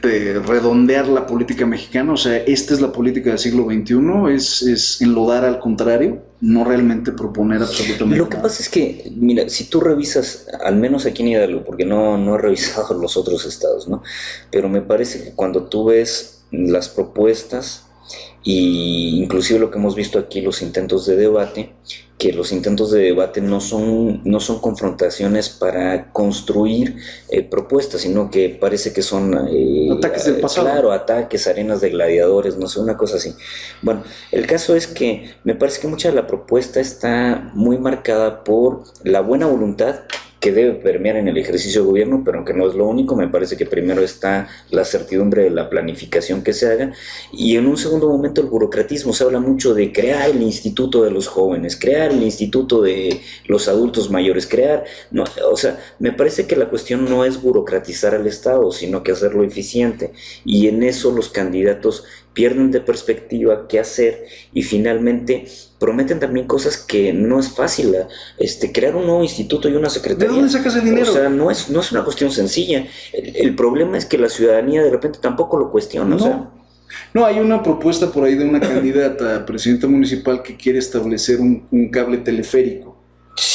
de redondear la política mexicana. O sea, esta es la política del siglo XXI, es enlodar al contrario, no realmente proponer absolutamente Lo que nada. pasa es que, mira, si tú revisas, al menos aquí en Hidalgo, porque no he revisado los otros estados, ¿no? Pero me parece que cuando tú ves las propuestas y inclusive lo que hemos visto aquí, los intentos de debate, que los intentos de debate no son confrontaciones para construir propuestas, sino que parece que son ataques del pasado. Claro, ataques, arenas de gladiadores, no sé, una cosa así. Bueno, el caso es que me parece que mucha de la propuesta está muy marcada por la buena voluntad que debe permear en el ejercicio de gobierno, pero aunque no es lo único, me parece que primero está la certidumbre de la planificación que se haga, y en un segundo momento el burocratismo. Se habla mucho de crear el instituto de los jóvenes, crear el instituto de los adultos mayores, o sea, me parece que la cuestión no es burocratizar al Estado, sino que hacerlo eficiente, y en eso los candidatos pierden de perspectiva qué hacer y finalmente prometen también cosas que no es fácil, crear un nuevo instituto y una secretaría. ¿De dónde sacas el dinero? O sea, no es una cuestión sencilla. El problema es que la ciudadanía de repente tampoco lo cuestiona. No. O sea, No, hay una propuesta por ahí de una candidata a presidenta municipal que quiere establecer un cable teleférico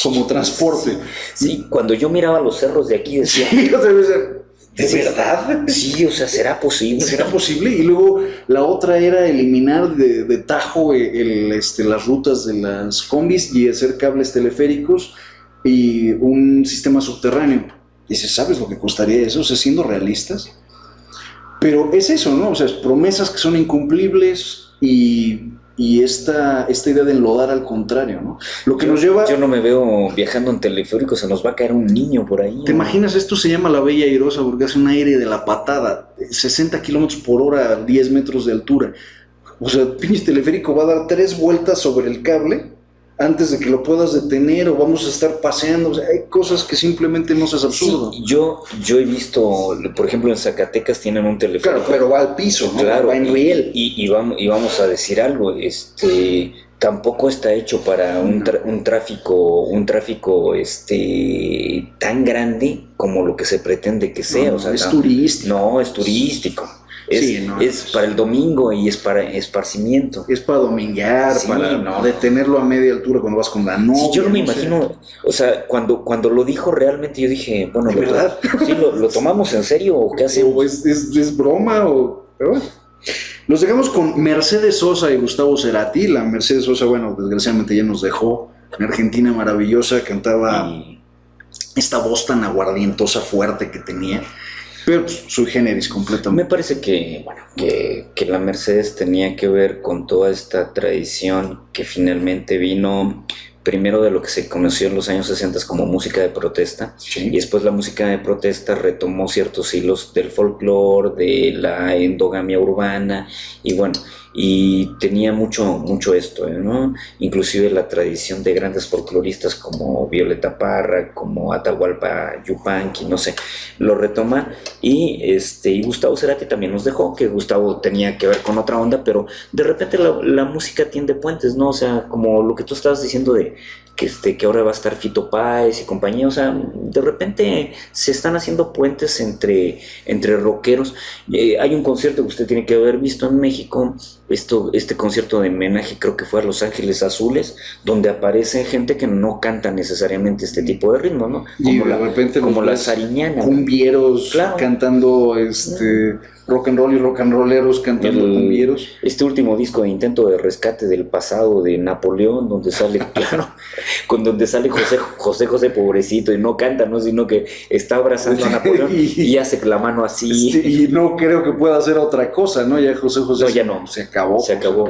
como transporte. Sí, cuando yo miraba los cerros de aquí decía... Sí, o sea, ¿de verdad? Sí, o sea, ¿será posible? ¿Será posible? Y luego la otra era eliminar de tajo las rutas de las combis y hacer cables teleféricos y un sistema subterráneo. Y dices, ¿sabes lo que costaría eso? O sea, siendo realistas. Pero es eso, ¿no? O sea, promesas que son incumplibles y y esta idea de enlodar al contrario, ¿no? Lo que nos lleva... Yo no me veo viajando en teleférico, se nos va a caer un niño por ahí. ¿Te imaginas? Esto se llama la Bella Airosa porque hace un aire de la patada, 60 kilómetros por hora, 10 metros de altura. O sea, el pinche teleférico va a dar 3 vueltas sobre el cable antes de que lo puedas detener, o vamos a estar paseando. O sea, hay cosas que simplemente no es absurdo. Sí, yo he visto, por ejemplo, en Zacatecas tienen un teleférico. Claro, pero va al piso, ¿no? Claro, Va en riel. Y vamos a decir algo, tampoco está hecho para un tráfico tan grande como lo que se pretende que sea. No, o sea, es turístico. No, es turístico. Es para el domingo y es para esparcimiento. Es para dominguear, Sí, para no. detenerlo a media altura cuando vas con la novia. Sí, yo no me sé. imagino, o sea, cuando lo dijo realmente yo dije, bueno, ¿De verdad? ¿sí, lo tomamos en serio o qué hacemos? ¿O es broma? Pero bueno. Los dejamos con Mercedes Sosa y Gustavo Cerati. La Mercedes Sosa, bueno, desgraciadamente ya nos dejó. En Argentina maravillosa, cantaba esta voz tan aguardientosa, fuerte que tenía. Pero pues, sui generis completamente. Me parece que, bueno, que la Mercedes tenía que ver con toda esta tradición que finalmente vino primero de lo que se conoció en los años 60 como música de protesta, Sí. y después la música de protesta retomó ciertos hilos del folclore, de la endogamia urbana, y bueno, y tenía mucho esto, ¿no? Inclusive la tradición de grandes folcloristas como Violeta Parra, como Atahualpa Yupanqui, no sé, lo retoma, y Gustavo Cerati también nos dejó, que Gustavo tenía que ver con otra onda, pero de repente la música tiende puentes, ¿no? O sea, como lo que tú estabas diciendo de que ahora va a estar Fito Páez y compañía, o sea, de repente se están haciendo puentes entre rockeros. Hay un concierto que usted tiene que haber visto en México, este concierto de homenaje, creo que fue a Los Ángeles Azules, donde aparece gente que no canta necesariamente este tipo de ritmo, ¿no? Y de repente como los la ves Sariñana. cumbieros, Claro. cantando rock and roll, y rock and rolleros cantando cumbieros. Este último disco de intento de rescate del pasado de Napoleón, donde sale, claro, donde sale José pobrecito, y no canta, ¿no? Sino que está abrazando a Napoleón y hace la mano así. Y no creo que pueda hacer otra cosa, ¿no? Ya José No, ya no. se acabó. Se acabó.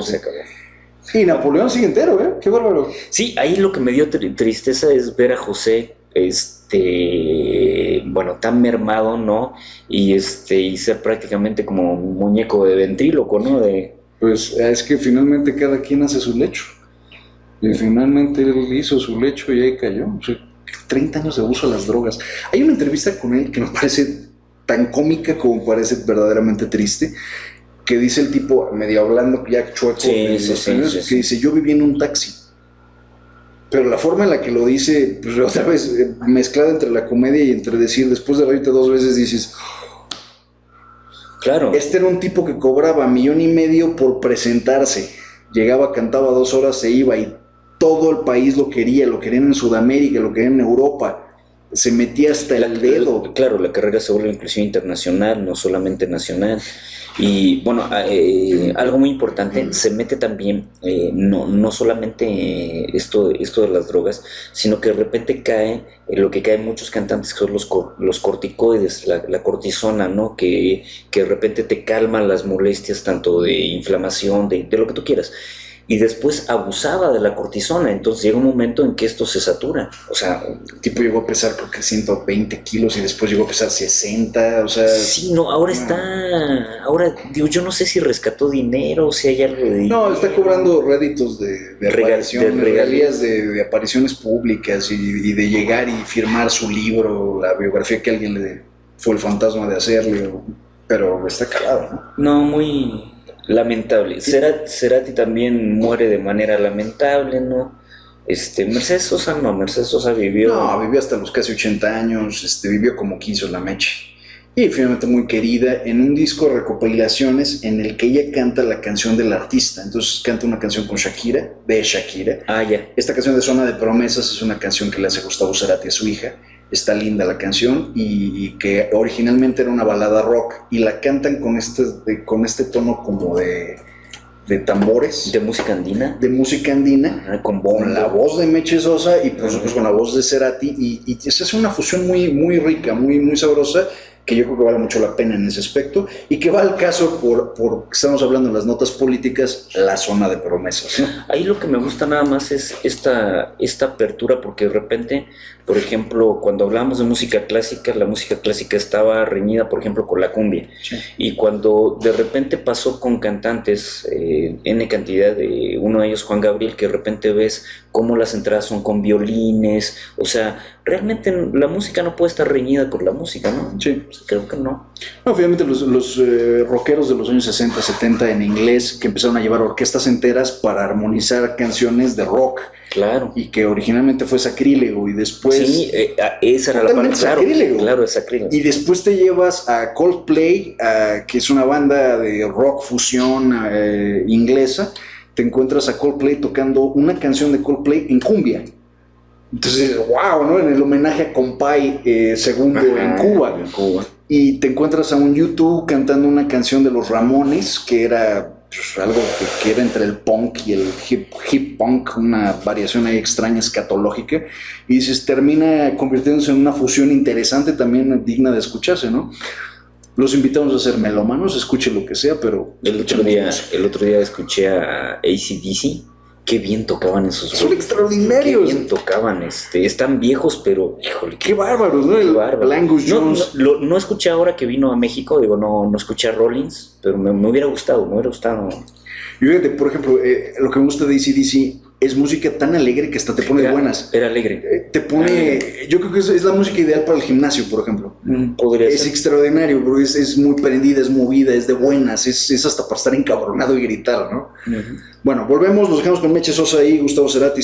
Y Napoleón sigue entero, ¿eh? Qué bárbaro. Sí, ahí lo que me dio tristeza es ver a José, bueno, tan mermado, ¿no? Y ser prácticamente como un muñeco de ventríloco, ¿no? Pues es que finalmente cada quien hace su lecho. Y finalmente él hizo su lecho y ahí cayó. O sea, 30 años de abuso a las drogas. Hay una entrevista con él que me parece tan cómica como parece verdaderamente triste, que dice el tipo, medio hablando ya chueco, Sí, de sí, los sí, años, sí, que sí. dice, yo viví en un taxi. Pero la forma en la que lo dice, pues otra vez, mezclada entre la comedia y entre decir, después de reírte 2 veces, dices, Claro. este era un tipo que cobraba $1.500.000 por presentarse. Llegaba, cantaba 2 horas, se iba, y todo el país lo querían en Sudamérica, lo querían en Europa. Se metía hasta el dedo. Claro, la carrera se vuelve inclusive internacional, no solamente nacional. Y bueno, algo muy importante, se mete también, no solamente esto de las drogas, sino que de repente cae, lo que caen muchos cantantes, que son los corticoides, la cortisona, ¿no? Que de repente te calman las molestias tanto de inflamación, de lo que tú quieras. Y después abusaba de la cortisona, entonces llega un momento en que esto se satura. O sea, El tipo llegó a pesar creo que 120 kilos y después llegó a pesar 60, o sea... sí, no, ahora digo, yo no sé si rescató dinero, o si hay algo de dinero. No, está cobrando réditos de apariciones, de regalías de apariciones públicas y de llegar y firmar su libro, la biografía que alguien le fue el fantasma de hacerle, pero está calado, ¿no? No, muy lamentable. Cerati también muere de manera lamentable, ¿no? Mercedes Sosa vivió... No, vivió hasta los casi 80 años, vivió como quiso la mecha. Y finalmente muy querida en un disco de recopilaciones en el que ella canta la canción del artista. Entonces canta una canción con Shakira, de Shakira. Ah, ya. Esta canción de Zona de Promesas es una canción que le hace Gustavo Cerati a su hija. Está linda la canción y que originalmente era una balada rock y la cantan con este tono como de tambores. De música andina. De música andina. Ajá, con bombo. Con la voz de Meche Sosa y por supuesto con la voz de Cerati y se hace una fusión muy, muy rica, muy, muy sabrosa, que yo creo que vale mucho la pena en ese aspecto, y que va al caso por estamos hablando en las notas políticas, la zona de promesas, ¿no? Ahí lo que me gusta nada más es esta apertura, porque de repente, por ejemplo, cuando hablamos de música clásica, la música clásica estaba reñida, por ejemplo, con la cumbia. Sí. Y cuando de repente pasó con cantantes, N cantidad de, uno de ellos Juan Gabriel, que de repente ves cómo las entradas son con violines, o sea, realmente la música no puede estar reñida con la música, ¿no? Sí. Creo que no. No, finalmente los rockeros de los años 60, 70 en inglés que empezaron a llevar orquestas enteras para armonizar canciones de rock. Claro. Y que originalmente fue sacrílego y después... Sí, esa era la parte, sacrílego. Claro, es sacrílego. Y después te llevas a Coldplay, que es una banda de rock fusión inglesa, te encuentras a Coldplay tocando una canción de Coldplay en cumbia. Entonces, wow, ¿no? En el homenaje a Compay II en Cuba. Y te encuentras a un U2 cantando una canción de los Ramones, que era pues, algo que era entre el punk y el hip punk, una variación ahí extraña, escatológica. Y dices, termina convirtiéndose en una fusión interesante, también digna de escucharse, ¿no? Los invitamos a ser melómanos, escuchen lo que sea, pero... El otro día escuché a AC/DC. Qué bien tocaban esos Son extraordinarios. Qué bien tocaban, están viejos, pero híjole, qué bárbaros, ¿no? Qué bárbaro. Angus Jones. No escuché ahora que vino a México, digo, no escuché a Rollins, pero me hubiera gustado, Y fíjate, por ejemplo, lo que me gusta de AC/DC es música tan alegre que hasta te pone buenas. Era alegre. Te pone... Yo creo que es la música ideal para el gimnasio, por ejemplo. Podría ser. Extraordinario, bro. Es muy prendida, es movida, es de buenas. Es hasta para estar encabronado y gritar, ¿no? Bueno, volvemos, nos dejamos con Meche Sosa y Gustavo Cerati.